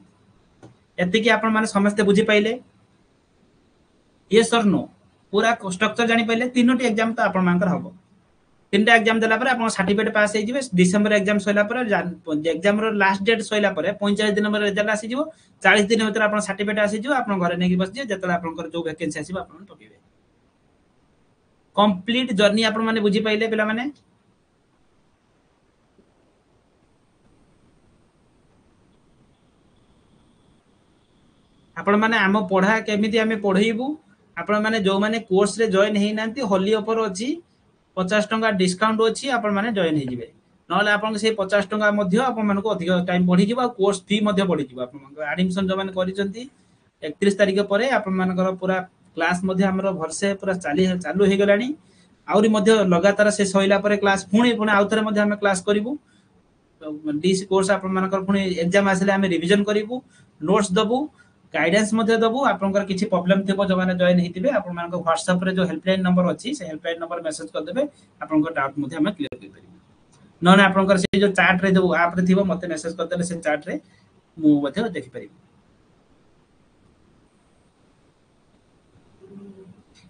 एते कि आपण माने समस्त बुझी पाइले येस और नो पूरा स्ट्रक्चर जानी पाइले तीनोटी एग्जाम तो आपण मानकर हबो तीनटा एग्जाम देला पर आपण सर्टिफिकेट पास हे जिवे डिसेंबर एग्जाम सइला पर एग्जाम रो लास्ट डेट सइला पर 45 दिन में रिजल्ट आसी जिवो 40 दिन भीतर आपण सर्टिफिकेट आसी जिवो आपण घरे नेकी बस जे जतला आपण जो वैकेंसी आसीबो आपण पकेबे कंप्लीट जर्नी आपण माने बुझी पाइले पिला माने आपण माने आम पढ़ा केमिति आमे पढ़ेइबू आपण माने जो माने कोर्स रे जॉइन हेइ नांती होली ऑफर अछि 50 टंका डिस्काउंट अछि आपण माने जॉइन हे जिवे नले आपण से 50 टंका मध्ये आपण मानको अधिक टाइम बढ़ी जिवो कोर्स फी मध्ये बढ़ी जिवो आपण मानको एडमिशन जो माने करिसंती 31 तारिख परे आपण मानकर पूरा क्लास मध्ये हमरो भरसे पूरा चालू हे गलानी आउरी मध्ये लगातार से सइला परे क्लास पुणी पुणी आउथरे मध्ये हम क्लास करिवू डीसी कोर्स आपण मानकर पुणी एग्जाम आसले हम रिवीजन करिवू नोट्स दबू गाइडेंस मध्ये दबू आपनकर किछि प्रॉब्लम थिबो जो माने जॉइन हेतिबे आपन मानक WhatsApp रे जो हेल्पलाइन नंबर अछि से हेल्पलाइन नंबर मेसेज कर देबे आपनकर डाउट मध्ये हम क्लियर कर परिबे नने आपनकर से जो चैट रे जो ऐप रे थिबो मते मेसेज कर देले से चैट रे मु मध्ये देखि परिबे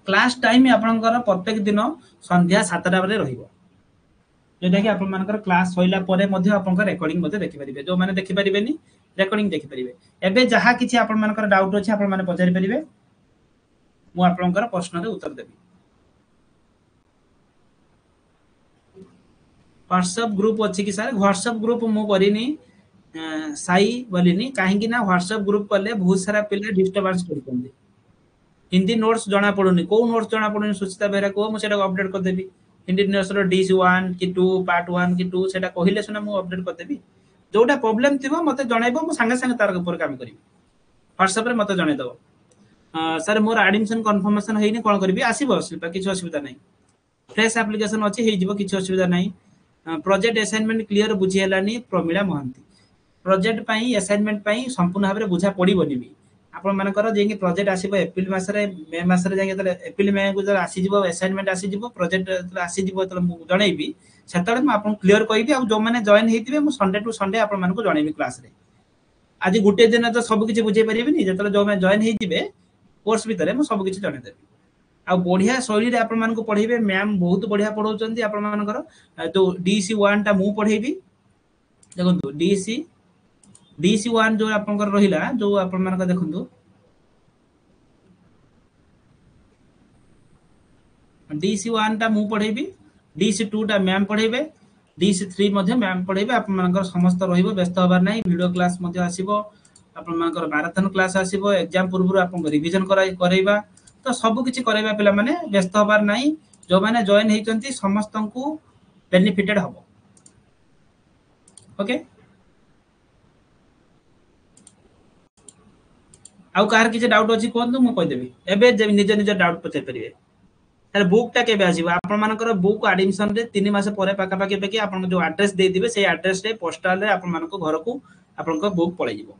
क्लास टाइम आपनकर प्रत्येक दिन संध्या 7टा बजे रहिबो जेटा कि आपन मानकर क्लास होइला परे मध्ये आपनकर रेकॉर्डिंग मध्ये देखि परिबे जो माने देखि परिबेनी रेकॉर्डिंग देखि परिबे एबे जहा किछि आपन मानकर डाउट अछि आपन माने पचारि परिबे मु आपनकर प्रश्न रे उत्तर देबी व्हाट्सएप ग्रुप अछि कि सर व्हाट्सएप ग्रुप मु करिनी साई बोलिनी काहे कि ना व्हाट्सएप ग्रुप करले बहुत सारा पिले डिस्टर्बेंस करछन्ती हिंदी नोट्स जना पडुनी को नोट्स जना पडुनी सुचिता बेरा को मु सेटा अपडेट कर देबी हिंदी नोट्स रो डीसी 1 कि 2 पार्ट 1 कि 2 सेटा कहिले सुना मु अपडेट कर देबी जोटा प्रॉब्लम थिबो मते जणाइबो मु संगे संगे तार ऊपर काम करिबी व्हाट्सएप रे मते जणाइ दबो सर मोर एडमिशन कंफर्मेशन हेइनी कोन करबी आसीबो शिल्पा किछ असुविधा नै फ्रेश एप्लीकेशन अछि हेइ जिवो किछ असुविधा नै प्रोजेक्ट असाइनमेंट क्लियर बुझी हेलानी प्रमिला मोहंती प्रोजेक्ट पई असाइनमेंट पई संपूर्ण भाबरे बुझा पडिबोनी भी आपण मानकर जे कि प्रोजेक्ट आसीबो एप्रिल मास रे मे मास रे जाके तले एप्रिल मे गुजर आसी जिवो असाइनमेंट आसी जिवो प्रोजेक्ट आसी जिवो तले मु जणैबी सेतले म आपण क्लियर कइबी आ जो माने जॉइन हेतिबे मु संडे टू संडे आपण मानको जणैबी क्लास रे आज गुटे दिन तो सब किछि बुझे परिबेनी जेतले जो माने जॉइन हेतिबे कोर्स भीतर मु सब किछि जणै देबी आ बढ़िया शैली रे आपण मानको पढेबे मैम बहुत बढ़िया पढौचंती आपण मानकर तो डीसी 1 टा मु पढेबी देखंतु डीसी 1 जो आपनकर रहिला जो आपण मानक देखंतु डीसी 1 टा मु पढेबी डीसी 2 टा मैम पढेबे डीसी 3 मध्ये मैम पढेबे आपण मानकर समस्त रहिबो व्यस्त होबार नै वीडियो क्लास मध्ये आसीबो आपण मानकर मैराथन क्लास आसीबो एग्जाम पूर्व आपण रिवीजन करैबा तो सब किछि करैबा पिला माने व्यस्त होबार नै जो माने जॉइन हेचंती समस्तंकु बेनिफिटेड हबो ओके आउ कार किछि डाउट अछि कोन मु कहि देबी एबे जे निज निज डाउट पचे परिबे तार बुक टा केबे आसीबो आपण मानकर बुक एडमिशन रे 3 मास परे पाका पाके पेकी आपण जो एड्रेस दे दिबे से एड्रेस रे पोस्टल रे आपण मानको घर को आपण को बुक पळै जिवो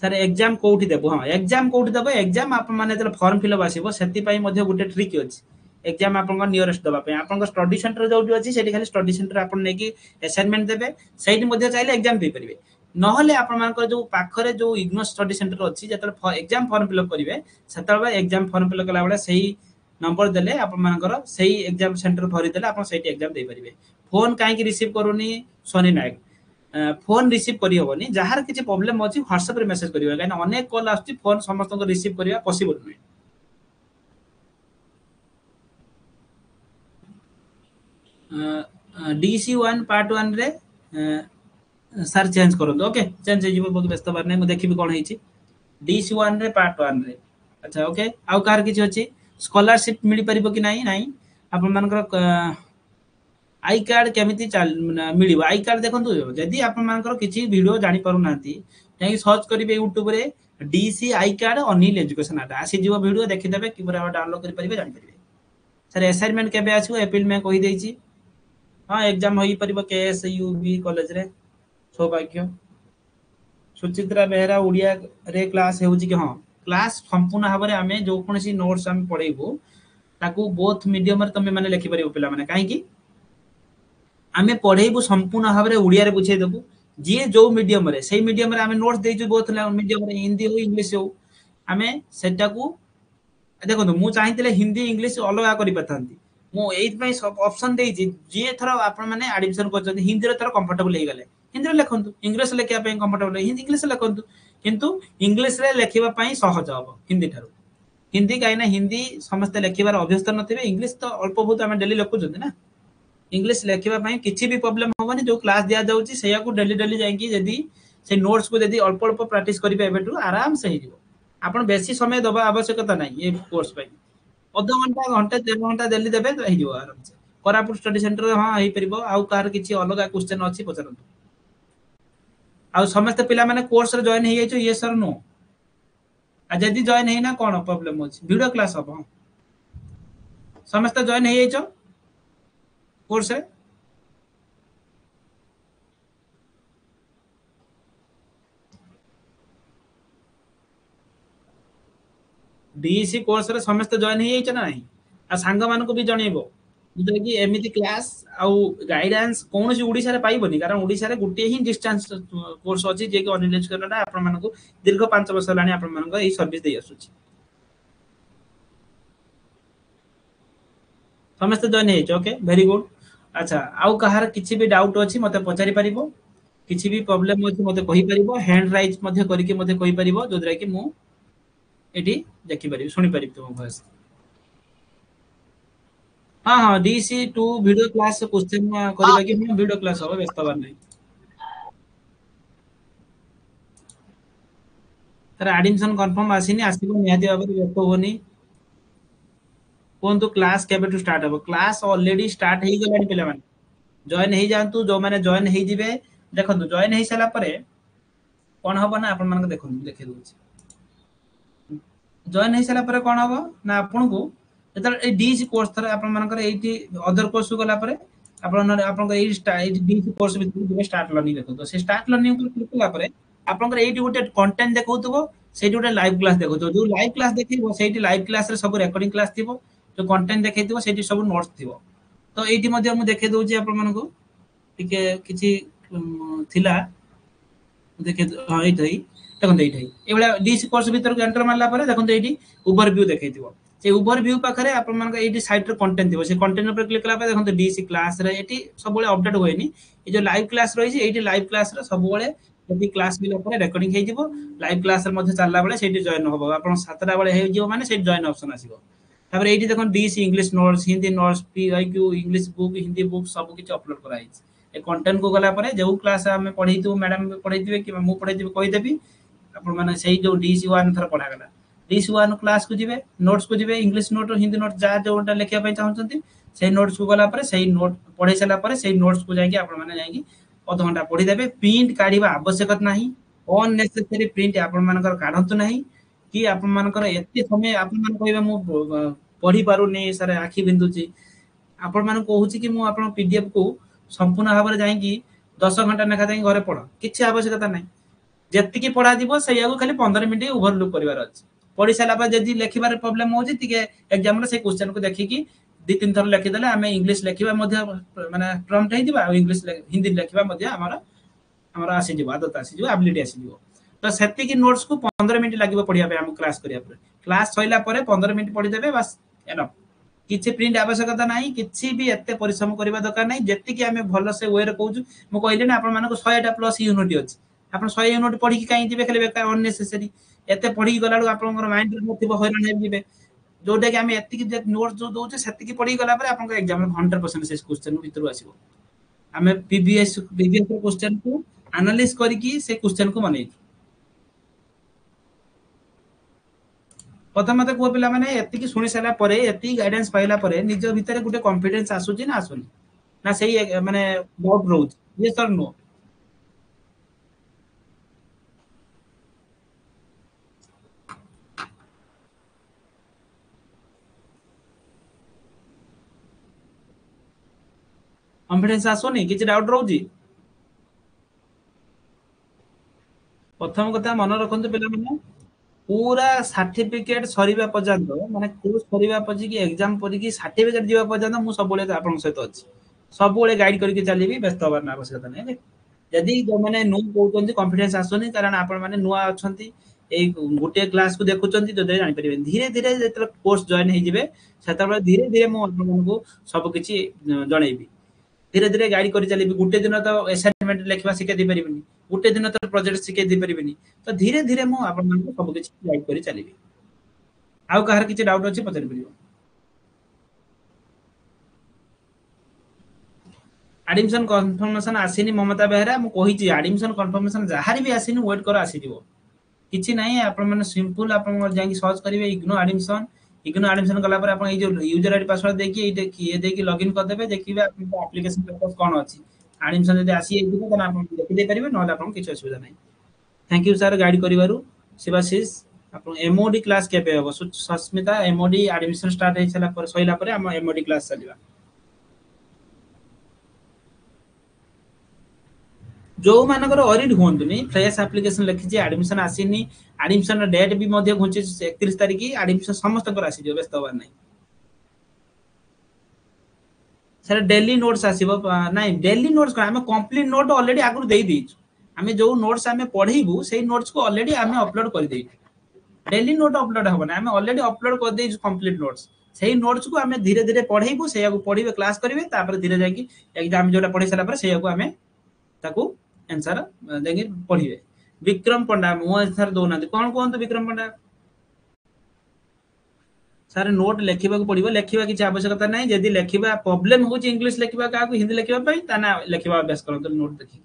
सर एग्जाम कोठी देबो हां एग्जाम कोठी देबो एग्जाम आपण माने जले फॉर्म फिलअप आसीबो सेति पई मध्ये गुटे ट्रिक अछि एग्जाम आपण को नियरेस्ट दबा पे आपण को स्टडी सेंटर जोटी अछि सेठी खाली स्टडी सेंटर आपण नेकी असाइनमेंट देबे सेठी मध्ये चाइले एग्जाम दे परिबे नहले आपण मानकर जो पाखरे जो इग्नो स्टडी सेंटर अछि जतले एग्जाम फॉर्म फिलअप करिवे सेतबे एग्जाम फॉर्म फिलअप कला बळे सही नंबर देले आपण मानकर सही एग्जाम सेंटर भरि देले आपण सेठी एग्जाम दे परिबे फोन काहे कि रिसीव करूनी सोनी नायक फोन रिसीव करि होबनी जहार किछि प्रॉब्लम अछि WhatsApp रे मेसेज करिवे काहे अनेक कॉल आछि फोन समस्त को रिसीव करिया पॉसिबल नै डीसी 1 पार्ट 1 रे सर चेंज करन ओके चेंज हे जिवो बहुत व्यस्त बार नै मु देखिबी कोन हेछि डीसी 1 रे पार्ट 1 रे अच्छा ओके आउ कार किछि अछि स्कॉलरशिप मिली परिबो कि नाही नाही आपण मानकर आई कार्ड केमिति मिलिबो आई कार्ड देखंतु जदी आपण मानकर किछि वीडियो जानि पारु नांती ताकि सर्च करिवे YouTube रे DC I card Anil education आटा आसी जीवो वीडियो देखि देबे कि पूरा डाउनलोड करि परिबे जानि परिबे सर असाइनमेंट केबे आछो एप्रिल में कहि देछि हां एग्जाम होई परिबो केएस यूबी कॉलेज रे सौभाग्य सुचित्रा बेहरा उड़िया रे क्लास हेउची कि हां क्लास संपूर्ण भाबरे आमे जो कोनसी नोट्स हम पढेबो ताकू बोथ मीडियम रे तमे माने लिखि परिबो पिला माने काहे कि आमे पढेबो संपूर्ण भाबरे उड़िया रे बुझे देबो जे जो मीडियम रे सेही मीडियम रे आमे नोट्स देजु बोथ मीडियम रे हिंदी हो इंग्लिश हो आमे सेटा को देखो मु चाहिए हिंदी इंग्लिश अलग कर मुझे सब ऑप्शन देजी जी थर आपण मैंने एडमिशन कर हिंदी थर कंफर्टेबल हो गले हिंदी लिखु इंग्लिश लिखा कंफर्टेबल इंग्लिश लिखु किंतु इंग्लिश लिखापी सहज हम हिंदी ठार हिंदी कहीं हिंदी समस्त लिखार अभ्यस्त नथिबे इंग्लिश तो अल्प बहुत आम डेली लिखुं ना इंग्लिश लिखापी किसी भी प्रोब्लेम हेनी जो क्लास दि जाऊँगी को डेली डेली जाकि से नोट्स को यदि अल्प अल्प प्राक्ट करेंगे आराम से हो आप बेसी समय दबा आवश्यकता ना ये कोर्स अध घंटा घंटे 1.5 घंटा डेली देवे तो आराम से कोरापुट स्टडी सेंटर हाँ हो पार आउ कहार किसी अलग क्वेश्चन अच्छी पचारतु आ समस्त पिला माने कोर्स रे जॉइन हो ये सर नो जदि जॉइन है ना कौन प्रॉब्लम अच्छी वीडियो क्लास हम समस्त जॉइन हो कोर्स डीईसी कोर्स रे समस्त जॉइन हो ना नहीं आ सांग मानक भी जनइबो जो कि एमती क्लास आउ गाइडेंस कौन सी ओडिशा रे पाइबनी कारण ओडिशा रे गुटे ही डिस्टेंस कोर्स अछि जे कि अनिल एजुकेशन आपण मानक दीर्घ 5 वर्ष लानी आपण मानक ई सर्विस दे आसुची समस्त जॉइन हो ओके वेरी गुड अच्छा आउ कहार किसी भी डाउट अच्छी मते पचारि परिबो किसी भी प्रॉब्लम अच्छी मते कहि परिबो हैंड राइज मते करके मते कहि परिबो जोदरा कि मु एटी देखि परिबो सुनि परिबो तुम वॉइस हाँ हाँ डीसी टू वीडियो क्लास क्वेश्चन करबा कि हम वीडियो क्लास हो व्यस्त बार नहीं तर एडमिशन कंफर्म आसीनी आसीबो निहाती भाबरे व्यस्त होनी कोन तो क्लास केबे स्टार्ट हो क्लास ऑलरेडी स्टार्ट हो गलानी पिला माने जॉइन हो जांतु जो माने जॉइन हो जिवे देखंतु जॉइन हो साला परे कोन हबो ना आपन मानक देखंतु देखे दोछि जॉइन हो साला परे कोन हबो ना आपन को ए डीसी कोर्स थरे आपन मानकर एठी अदर कोर्स गला परे आपन आपन ए डीसी कोर्स भी स्टार्ट लर्निंग देखो तो से स्टार्ट लर्निंग पर क्लिक कला परे आपन एठी गोटे कंटेंट देखौतबो सेठी गोटे लाइव क्लास देखौतबो जो लाइव क्लास देखिबो सेठी लाइव क्लास रे सब रिकॉर्डिंग क्लास थिबो जो कंटेंट देखैतिबो सेठी सब नोट्स थिबो तो एठी मध्ये हम देखे दोछि आपन मानको टिके किछि थिला देखे हाँ ये देखो ये डीसी कोर्स भर एंटर मारला देखो ये ओवरव्यू देखो से ओवरव्यू पाखे आप साइड कंटेंट थी से कंटेंट पर क्लिक कला देखो डीसी क्लास रे ये सब अपडेट हुए ये जो लाइव क्लास रही है लाइव क्लास सब यदि क्लास रेकर्डिंग हो लाइव क्लास चलला बेले से जॉइन हम आप 7टा बेले माने जॉइन ऑप्शन आसो तापर ये देखो DC English notes Hindi notes PIQ English book Hindi book सब किसी अपलोड कराई कंटेंट को गला परे जो क्लास आम पढ़े मैडम पढ़े कि मुझे पढ़े कहीदेवी आप जो डीसी वन थर पढ़ा गला डीसी वन क्लास को जी नोट्स को जी इंग्लिश नोट हिंदी नोट जहाँ जोटा लिखापी चाहते से नोट्स को गला से नोट पढ़े सारा से नोट्स को जाकि आप अध घंटा पढ़ीदे प्रिंट काढ़ा आवश्यकता ना अननेसेसरी प्रिंट आपण काढ़तु ना कि आपर एत समय आप पढ़ी पारुनी सर आखि बिंदुची आपण मान कहूँ कि मुझे पीडीएफ को संपूर्ण भाव में जाकि 10 घंटा लेखा जाए घर पढ़ किसी आवश्यकता ना जी पढ़ा से खाली 15 मिनट ओभरलुक कर पढ़ी सारा जब लिखार प्रोब्लेम हो एग्जाम से क्वेश्चन को देखिकी 2-3 थर लिखिदे आम इंग्लीश लिखा मानने प्रम्प्ट हो इंग्लीश हिंदी लिखा आसीज आदत आसीज एबिलिटी आसीज तो से नोट्स को 15 मिनट लगे पढ़ाई आम क्लास करा क्लास सरला 15 मिनट पढ़ीदे बस एनफ किसी प्रिंट आवश्यकता ना किसी भी एत परिश्रम करने दरकार ना जी आम भल से वे कहूँ मुझे कहली ना आप 100टा प्लस यूनिट अच्छी आप 100 यूनिट पढ़ी कहीं जी खाली बेकार अननेसेसरी एत पढ़ी गला आप माइंड हैरान हो जोटा कि आम एत नोट जो दौचे से पढ़ी गला आप एग्जाम 100% से क्वेश्चन भर आसो आम पीबीएस क्वेश्चन को एनालाइज करके से क्वेश्चन को बन प्रथम मत कह पिला माने एति शुणी सारा एति गाइडेंस पाइला निज भितर गोटे कॉन्फिडेंस आसुची ना आसुनी ना सही माने डाउट रोज ये सर नो कॉन्फिडेंस आसुनी किसी डाउट रोजी प्रथम कथा मन रखु पिला माने पूरा सर्टिफिकेट सरीबा पर्यंत माने कोर्स सरीबा पछि कि एग्जाम पछि कि सर्टिफिकेट जीवा पर्यंत मु सब बेले आपन सहित अछि सब बेले गाइड करके चलीबी व्यस्त होबार ना आवश्यकता नै यदि जो माने नो कहउछन कॉन्फिडेंस आसुनी कारण आपण माने नुआ अछंती এই गोटे क्लास को देखुचंती तो जानि परिबे धीरे धीरे जेतले कोर्स जॉइन हे जिवे सेतबे धीरे धीरे मो आपनको सब किछि जणैबी धीरे धीरे गाइड करि चलीबी गोटे दिन तो असाइनमेंट लेखबा सिखे दे परिबिनी गोटे दिन तो प्रोजेक्ट सिखे दे परिबिनी तो धीरे धीरे मो आपनको सब किछि गाइड करि चलीबी आउ कहार किछि डाउट अछि पचरि परिबो एडमिशन कंफर्मेशन आसीनी ममता बेहरा मु कहिछि एडमिशन कंफर्मेशन जहारी भी आसीनी वेट कर आसी दिबो किछि नाही आपण माने सिंपल आपण जाई सर्च करिवे इग्नो एडमिशन कला पर आपण ए जो यूजर आईडी पासवर्ड देकी ए देखि ए देकी लॉगिन कर देबे देखिबे आपण एप्लीकेशन पर्पस कोन अछि एडमिशन जदि आसी एइदिबो त आपण देखि दे परिबे नले आपण किछि असुविधा नाही थैंक यू सर गाइड करिवारु शिवाशीष आपण एमओडी क्लास केबे हबो सस्मिता एमओडी एडमिशन स्टार्ट हे छला पर सइला पर हम एमओडी क्लास चलिबा जो मानकर ऑडिट होंतुनी फ्रेश एप्लीकेशन लिखि एडमिशन आसीनी एडमिशन डेट भी मध्य घुंची 31 तारिख एडमिशन समस्त कर आसी जो व्यस्त होबार नाही सर डेली नोट्स आसीबो नाही डेली नोट्स को हम कंप्लीट नोट ऑलरेडी आगु देई दीच हमें जो नोट्स हमें पढेइबू सेही नोट्स को ऑलरेडी हमें अपलोड कर देई डेली नोट अपलोड होबना हमें ऑलरेडी अपलोड कर देई कंप्लीट नोट्स सेही नोट्स को हमें धीरे धीरे पढेइबू सेया को पढिबे क्लास करिवे तापर धीरे जाकी एग्जाम जोटा पढि सला पर सेया को हमें ताकू आंसर देंगे पढ़िए विक्रम पंडा मो आंसर दोना कौन कौन तो विक्रम पंडा सर नोट लेखिबा को पड़िबो लेखिबा किछ आवश्यकता नाही यदि लेखिबा प्रॉब्लम हो इंग्लिश लेखिबा का हिंदी लेखिबा पई ताना लेखिबा अभ्यास करन नोट देखि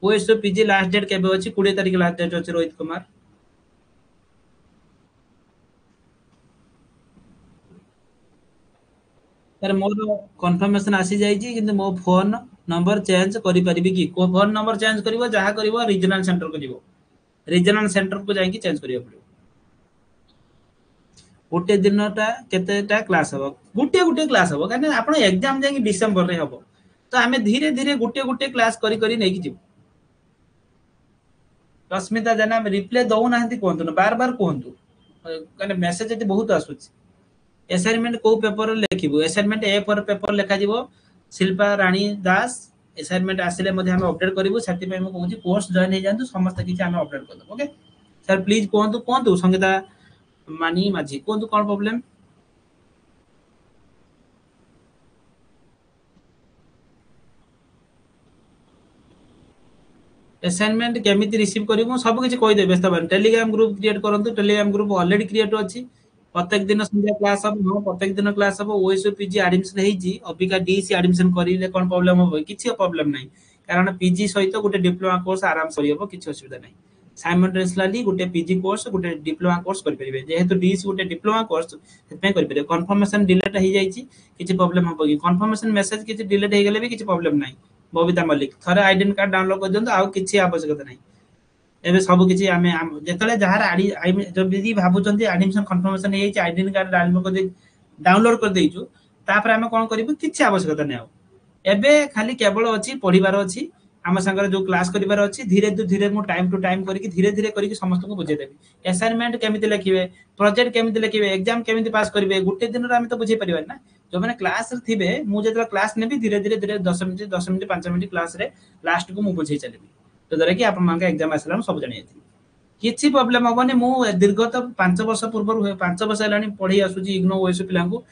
ओएसओ पीजी लास्ट डेट केबे अछि 20 तारिख लास्ट डेट अछि रोहित कुमार सर मोर कंफर्मेशन आसी जाई छी किंतु मो फोन नंबर चेंज करि परिबी कि को फोन नंबर चेंज करिवो जहा करिवो रीजनल सेंटर को जीवो रीजनल सेंटर को जाई कि चेंज करियो पड़ियो गोटे दिनटा केतेटा क्लास हबो गोटे गोटे क्लास हबो कारण आपण एग्जाम जाई दिसंबर रे हबो तो हमें धीरे धीरे गोटे गोटे क्लास करी करी नै कि जीवो रश्मिता जना रिप्लाई दउ नाहंती कोंतु न बार बार कोंतु कारण मेसेज एते बहुत आसुची असाइनमेंट को पेपर लेखिबो असाइनमेंट ए पर पेपर लेखा जीवो शिल्पा रानी दास असाइनमेंट आसिले मध्ये हम अपडेट करिवो सेति पे हम कहूची कोर्स जॉइन हे जानतु समस्त किछि हम अपडेट कर दो ओके सर प्लीज कोंतु संगीता मानी माझी कोंतु कोन प्रॉब्लम असाइनमेंट केमिति रिसीव करिवो सब किछि कहि दे व्यस्त बन टेलीग्राम ग्रुप क्रिएट करंतु टेलीग्राम ग्रुप ऑलरेडी क्रिएट अछि प्रत्येक दिन संध्या क्लास हम नो प्रत्येक दिन क्लास हम ओएसओ पीजी एडमिशन हे जी अबिका डीसी एडमिशन करिले कोन प्रॉब्लम हो किछि प्रॉब्लम नाही कारण पीजी सहित गोटे डिप्लोमा कोर्स आराम से होबो किछि असुविधा नाही साइमल्टेनियसली गोटे पीजी कोर्स गोटे डिप्लोमा कोर्स कर परिबे जेहेतु डीसी गोटे डिप्लोमा कोर्स सेपे कर परिबे कंफर्मेशन डिलीट हे जाईची किछि प्रॉब्लम हो कि कंफर्मेशन मेसेज किछि डिलीट हे गेले भी किछि प्रॉब्लम नाही बबिता मल्लिक थरे आइडेंटिटी कार्ड डाउनलोड कर दियंतो आउ किछि आवश्यकता नाही एबे सब किछि आमे जेतले जहार आडी जब भी भाबुचंती एडमिशन कंफर्मेशन हे जाईची आइडेंटिटी कार्ड डाउनलोड कर देइछु तापर आमे कोन करिबु किछि आवश्यकता नै आउ एबे खाली केवल अछि पढिबार अछि आम संगर जो क्लास करिबार अछि धीरे धीरे मो टाइम टू टाइम करिकि धीरे धीरे करिकि समस्त को बुझे देबी असाइनमेंट केमिति लिखिबे प्रोजेक्ट केमिति लिखिबे एग्जाम केमिति पास करिवे गुटे दिन रे आमे तो बुझे परिबा ना जो माने क्लास रे थिबे मु जेतला क्लास नेबी धीरे धीरे 10 मिनिट 5 मिनिट क्लास रे लास्ट को मु बुझे चलेबी तो दरे कि आपन मान के एग्जाम आसला सब जानि आथि किछि प्रॉब्लम होबनी मु दीर्घ तो 5 वर्ष पूर्व 5 वर्ष लानी पढी आसुची इग्नो ओएस पिला को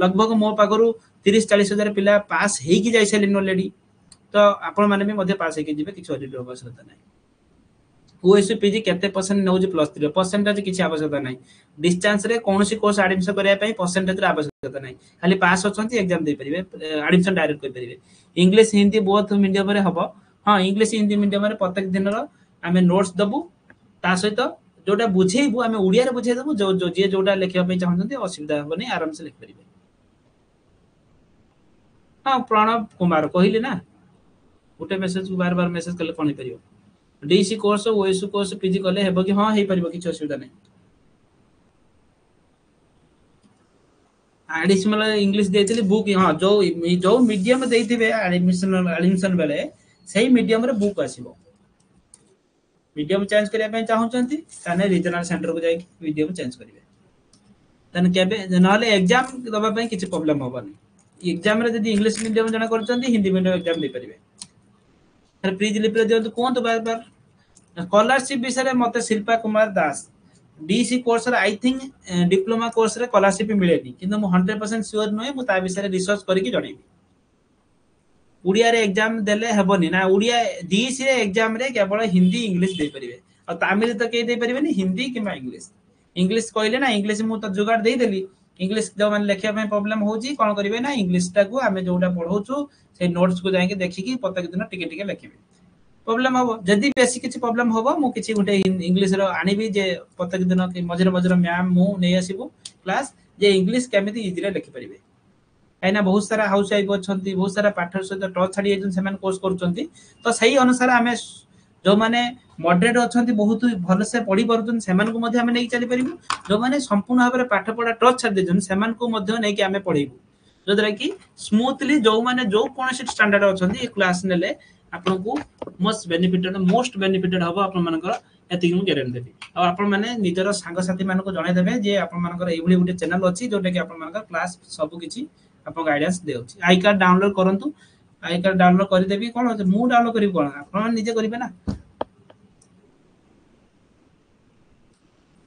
लगभग मो पागरु 30-40 हजार पिला पास हेई कि जाई सेलिन ऑलरेडी तो आपण माने भी मध्य पास हेकि जिवे किछि ऑडिट आवश्यकता नै ओएसओ पीजी केते परसेंट नौ जे प्लस 3 परसेंटेज किछि आवश्यकता नै डिस्टेंस रे कोनोसी कोर्स एडमिशन करिया पई परसेंटेज रे आवश्यकता नै खाली पास होचंती एग्जाम दे परिबे एडमिशन डायरेक्ट कर परिबे इंग्लिश हिंदी बोथ मीडियम रे हबो हां इंग्लिश हिंदी मीडियम रे प्रत्येक दिन रो हमें नोट्स दबु ता सहित जोटा बुझेइबु हमें उड़िया रे बुझे दबु जो जे जोटा लिखिया पई चाहंती असुविधा होबनी आराम से लिख परिबे हां प्रणव कुमार कहिली ना गोटे मेसेज को बार बार मेसेज कले कोन परियो डीसी कोर्स ओएसओ कोर्स पीजी कले हेबो कि हां हे परिबो किछ असुविधा नै एडिशनल इंग्लिश देथिले बुक हां जो मीडियम देथिबे एडमिशन बेले सही मीडियम रे बुक आसीबो मीडियम चेंज करिया पे चाहउचंती ताने रीजनल सेंटर को जाई मीडियम चेंज करिवे तने केबे नहले एग्जाम दबा पे किछ प्रॉब्लम होबनी एग्जाम रे जदी इंग्लिश मीडियम जणा करचंती हिंदी मीडियम एग्जाम दे परिवे सर प्लीज रिप्लाई दियंतु कोन तो बार बार स्कॉलरशिप विषय मते शिल्पा कुमार दास डीसी कोर्स रे आई थिंक डिप्लोमा कोर्स रे स्कॉलरशिप मिलेनी किंतु मु 100% श्योर नुहे मु ता विषय रिसर्च करके जणेबी उड़िया रे एग्जाम देले हेबनी ना उड़िया डीसी रे एग्जाम रे केवल हिंदी इंग्लिश दे परिबे और तमिल तो के दे परिबेनी हिंदी किबा इंग्लिश इंग्लिश कहले ना इंग्लिश मु तो जुगाड़ दे देली इंग्लिश जो माने लेखिया में प्रॉब्लम होची कोन करिवे ना इंग्लिश टा को हमें जोटा पढौछु से नोट्स को जाके देखिकी प्रत्येक दिन टिके टिके लिखिबे प्रॉब्लम हो जदी बेसी किछि प्रॉब्लम होबो मु किछि गुटे इंग्लिश रो आनिबी जे प्रत्येक दिन के मजर मजर मैम मु नै आसीबो क्लास जे इंग्लिश केमिति इजी रे लिखि परिबे काइना बहुत सारा हाउस वाइफ अछंती बहुत सारा पाठर सहित टच छाडी एजन सेमान कोर्स करचंती तो सही अनुसार हमें जो माने मॉडरेट अछंती बहुत भल से पढी परछन सेमान को मध्ये हमें नै चली परिबु जो माने संपूर्ण भाबरे पाठ पढा टच छाडी देजन सेमान को मध्ये नै कि हमें पढेबु जदरा कि स्मूथली जो माने जो कोनसे स्टैंडर्ड अछंती ए क्लास नेले आपन को मोस्ट बेनिफिटेड हबो आपन मानकर एति मु गारंटी देबी आ आपन माने निजर संग साथी मान को जणाई देबे जे आपन मानकर एभली गुटे चैनल अछि जोटा कि आपन मानकर क्लास सब किछि आपन गाइडेंस देउछि आई कार्ड डाउनलोड करंतु आई कार्ड डाउनलोड करि देबी कोन मु डाउनलोड करिब कोन आपन निजे करिबे ना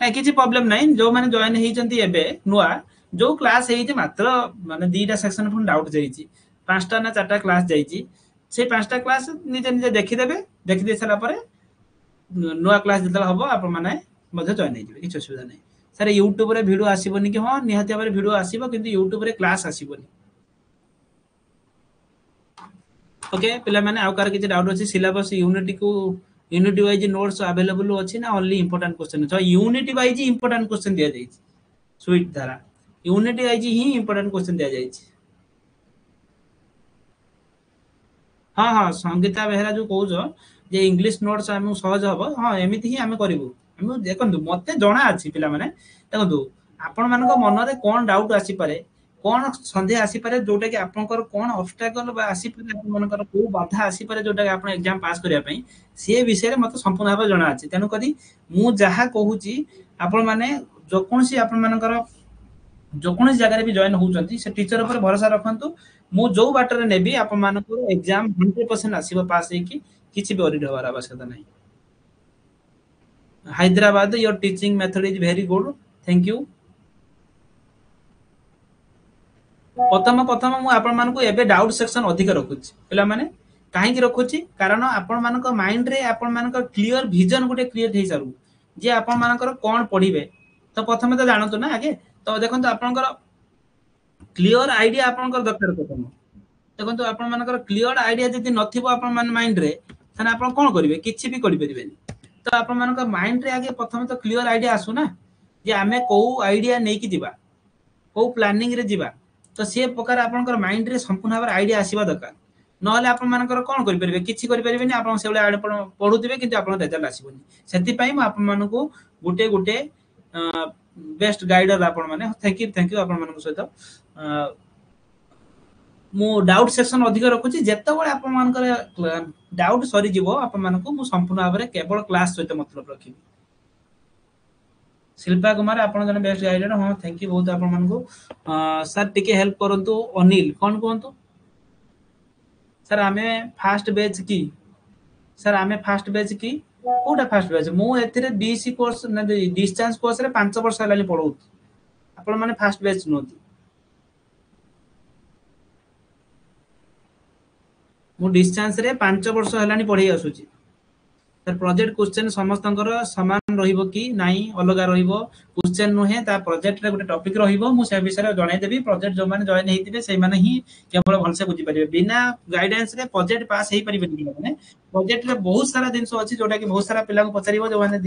किसी प्रॉब्लम नहीं जो माने जॉइन हेइचंती एबे नुआ जो क्लास हेइचे मात्र माने दीटा सेक्शन फुन डाउट जाईची पांचटा ना चारटा क्लास जाईची से पांचटा क्लास निजे निजे देखि देबे देखि दे साला परे नुआ क्लास जतला हबो आपन माने मध्ये जॉइन हे जिवे किछ असुविधा नहीं सर YouTube रे वीडियो आसीबोनी कि हां निहाती भाबरे वीडियो आसीबो किंतु YouTube रे क्लास आसीबोनी ओके पिला माने आउ कार किछ डाउट अछि syllabus unity wise notes available अछि ना ओनली इंपोर्टेंट क्वेश्चन छ यूनिटी वाइज इंपोर्टेंट क्वेश्चन दिया जाई स्वीट धारा यूनिटी वाइज ही इंपोर्टेंट क्वेश्चन दिया जाई हां हां संगीता बेहरा जो कहू जो जे इंग्लिश नोट्स हम सहज हबो हां एमिति ही हम करिवु हम देखंतु मते जणा अछि पिला माने देखंतु आपण मानको मन रे कोन डाउट आसी पारे कोन संदेह आसी पारे जोटा कि आपनकर कोन ऑब्स्टैकल बा आसी पारे आपन मानकर को बाधा आसी पारे जोटा कि आपण एग्जाम पास करिया पई से विषय रे मते संपूर्ण भाबे जणा अछि तेनु करी मु जहा कहूची आपण माने जो कोनसी आपण मानकर जो कोन जगह रे भी जॉइन होउचंती से टीचर ऊपर भरोसा रखंतु मु जो बाटर नेबी आपण मानको एग्जाम 100% आसीबो पास हे कि किछि भी ओरिड होबार आवश्यकता नहीं Hyderabad your teaching method is very good thank you प्रथम प्रथम मु आपण मानको एबे डाउट सेक्शन अधिक रखुची पिला माने काहे कि रखुची कारण आपण मानको माइंड रे आपण मानको क्लियर विजन गुटे क्रिएट हे सारू जे आपण मानकर कोन पढिबे तो प्रथमे तो जानतो ना आगे तो देखंतु आपनकर क्लियर आइडिया आपनकर दरकार प्रथम देखंतु आपण मानकर क्लियर आइडिया जति नथिबो आपण मान माइंड रे तने आपण कोन करिवे किछि भी करि परिबेनी तो आपण मानकर माइंड रे आगे प्रथमे तो क्लियर आइडिया आसु ना जे आमे को आइडिया नै कि दिबा को प्लानिंग रे जिबा तो से प्रकार आपनकर माइंड रे संपूर्ण भाबर आइडिया आसीबा दरकार नहले आपण मानकर कोन करि परिबे किछि करि परिबेनी आपण सेबले आडे पढुथिबे किंतु आपण रिजल्ट आसीबोनी सेति पई म आपण मानको गुटे गुटे बेस्ट गाइडर आपण माने थैंक यू आपण मानको सहित मु डाउट सेक्शन अधिक रखुची जेतेबेले आपण मानकर डाउट सरी जीवो आपण मानको मु संपूर्ण भाबरे केवल क्लास सहित मतलब रखिबी शिल्पा कुमार आपण जने बेस्ट गाइडर हां थैंक यू बहुत आपण मानको सर टिके हेल्प करंतु अनिल कोन कोंतु सर हमें फास्ट बैच की सर हमें फास्ट बैच की कोटा फास्ट बैच मु एथिरे डीसी कोर्स ना डिस्टेंस कोर्स रे 5 वर्ष हलानी पढौ आपण माने फास्ट बैच नोती मु डिस्टेंस रे 5 वर्ष हलानी पढै आसुची सर प्रोजेक्ट क्वेश्चन समस्तंकर समान रहिबो कि नाही अलगा रहिबो क्वेश्चन नुहे ता प्रोजेक्ट रे गुटे टॉपिक रहिबो मु से विषय रे जणाई देबी प्रोजेक्ट जो माने जॉइन हेतिबे सेहि माने ही केवल भलसे बुझी परिबे बिना गाइडेंस रे प्रोजेक्ट पास हेई परिबे नि माने प्रोजेक्ट रे बहुत सारा दिन अछि जोटा कि बहुत सारा पिला को पचारिबो जो माने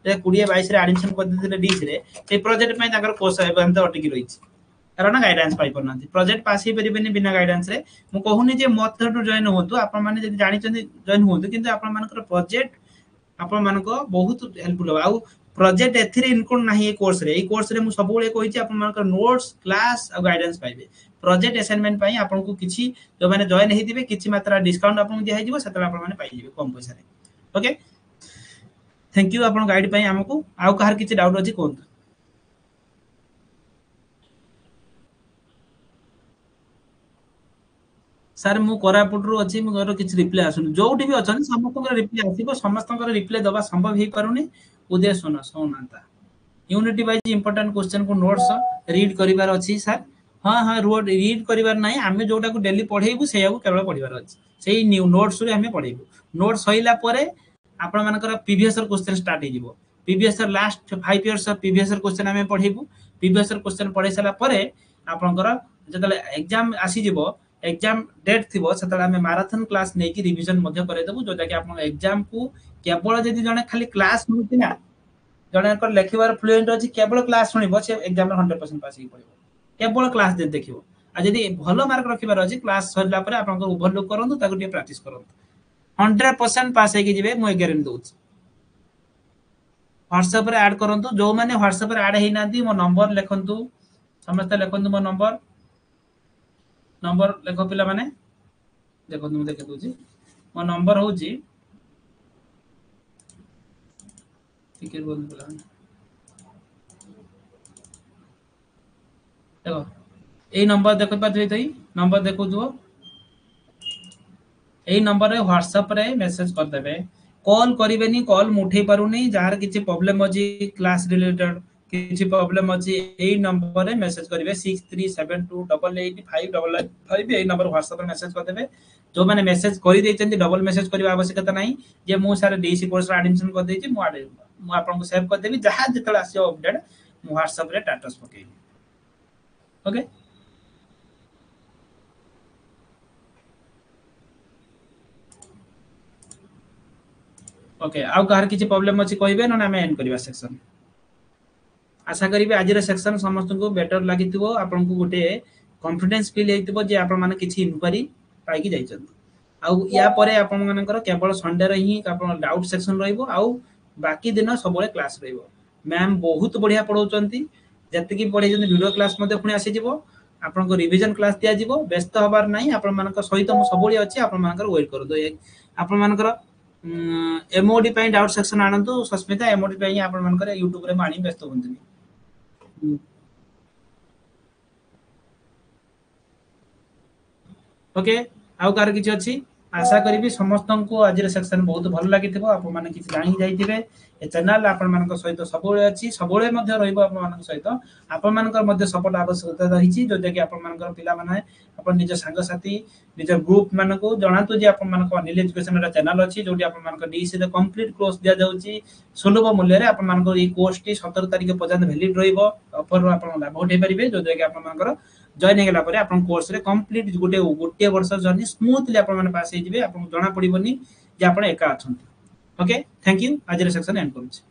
20 22 रे एडमिशन कर दिले डीस रे से प्रोजेक्ट में ताकर कोर्स एबंत अटकी रहिछि कारण गाइडेंस पाई परनांती प्रोजेक्ट पास हेई परिबेनी बिना गाइडेंस रे मु कहूनी जे मत टू जॉइन होतु आपण माने जदि जानि चंदी जॉइन होतु किंतु आपण मानकर प्रोजेक्ट आपण मानको बहुत हेल्पफुल हो आउ प्रोजेक्ट एथिरे इनक्लूड नाही ए कोर्स रे मु सब बेले कहिछि आपण मानकर नोट्स क्लास आ गाइडेंस पाइबे प्रोजेक्ट असाइनमेंट पई आपण को किछि जो माने जॉइन हेतिबे किछि मात्रा डिस्काउंट आपण दिया हेजिबो सेतला आपण माने पाइ जिवे कम पैसा रे ओके थैंक यू आपण गाइड पई हमकु आउ कहार किछि डाउट अछि कोन सर मु कोरापुटरू अछि मोर किछ रिप्लाई आसुन जोठी भी अछन समस्तकर रिप्लाई आसीबो समस्तकर रिप्लाई दबा संभव ही पारुनी उदय सोनांता यूनिटी वाइज इंपोर्टेंट क्वेश्चन को नोट्स रीड करिवार अछि सर हाँ हाँ रोड रीड करिवार नाही आमे जोटा को डेली पढेइबु सेया को केवल पढिवार अछि सेही न्यू नोट्स रे आमे पढेइबु नोट्स होइला परे आपण मानकर प्रीवियस क्वेश्चन स्टार्ट हेजिवो previous last 5 years previous question आमे पढेइबु प्रीवियस क्वेश्चन पढे साला परे आपनकर जतले एग्जाम आसी जिवो एग्जाम डेट थिबो सेतले आमे मैराथन क्लास नै कि रिवीजन मध्ये करे देबु जोटा कि आपन एग्जाम को केवल जदि जने खाली क्लास होती ना जने लेखिबार फ्लुएंट अछि केवल क्लास सुनिबो से एग्जाम 100% पास ही पड़िबो केवल क्लास दे देखिबो आ जदि भलो मार्क रखिबार अछि क्लास सरला परे आपन ओवरलुक करंतु ताकु टे प्रैक्टिस करंतु 100% पास हे कि जिवे मु गारंटी दोछ व्हाट्सएप रे ऐड करंतु जो माने व्हाट्सएप रे ऐड हेइ नांती मो नंबर लेखंतु समस्त लेखंतु मो नंबर लेखो पिला माने देखंतु मु देखे दोछि मो नंबर होउची टिकेट बोल पिला देखो এই नंबर देखो पाथि तई नंबर देखो जो এই नंबर रे व्हाट्सएप रे मेसेज कर देबे कॉल करिवेनी कॉल मुठे पारुनी जार किछि प्रॉब्लम अछि क्लास रिलेटेड किछि प्रॉब्लम अछि एई नंबर रे मेसेज करिवे 6372885555 एई नंबर व्हाट्सएप रे मेसेज कर देबे जो माने मेसेज करि दैचंती डबल मेसेज करिवा आवश्यकता नाही जे मु सारे डीसी कोर्स रे एडमिशन कर दैछि मु आपन को सेव कर देबी जहां जतले आसीओ अपडेट मु व्हाट्सएप रे स्टेटस पकेबी ओके ओके आउ कहार किछि प्रॉब्लम अछि कहिबे न हमें एंड करिवा सेक्शन आशा करिबे आज रे सेक्शन समस्त को बेटर लागितिबो आपन को गोटे कॉन्फिडेंस फील हेतिबो जे आपन माने किछि इंक्वायरी पाई कि जाइछन आउ या परे आपन मानकर केवल संडे रे ही आपन डाउट सेक्शन रहइबो आउ बाकी दिन सबले क्लास रहइबो मैम बहुत बढ़िया पढौचंती जति कि पढै जन वीडियो क्लास मध्ये पुनी आसी जिवो आपन को रिवीजन क्लास दिया जिवो व्यस्त हबार नाही आपन मानकर सहित मु सबोली अछि आपन मानकर वेट कर दो आपन मानकर एमओडी पई डाउट सेक्शन आनंतु सस्मिता एमओडी पई आपन मानकर YouTube रे मानी व्यस्त होंतनी ओके आउ कार किछि अछि आशा करिबी समस्तन को आज रे सेक्शन बहुत भल लागिथिबो आप माने किछि जानि जाइथिबे ए चैनल आपन मानक सहित सबोले अछि सबोले मध्ये रहइबो आपन मानक सहित आपन मानकर मध्ये सपोर्ट आवश्यकता रहिछि जो जे कि आपन मानकर पिला माने आपन निज संग साथी निज ग्रुप मानको जणातु जे आपन मानक अनिल एजुकेशन रा चैनल अछि जोटी आपन मानक डीसी रे कंप्लीट कोर्स दिया जाउछि सुलभ मूल्य रे आपन मानक ई कोर्स टी 17 तारिख पर्यंत वैलिड रहइबो ऑफर आपन लाभ उठै परिबे जो जे कि आपन मानकर जॉइन हे गेला परे आपन कोर्स रे कंप्लीट गोटे वर्ष जर्नी स्मूथली आपन माने पास हे जिवे आपन जणा पडिबोनी जे आपन एका अछन ओके थैंक यू आज रे सेक्शन एंड करूछि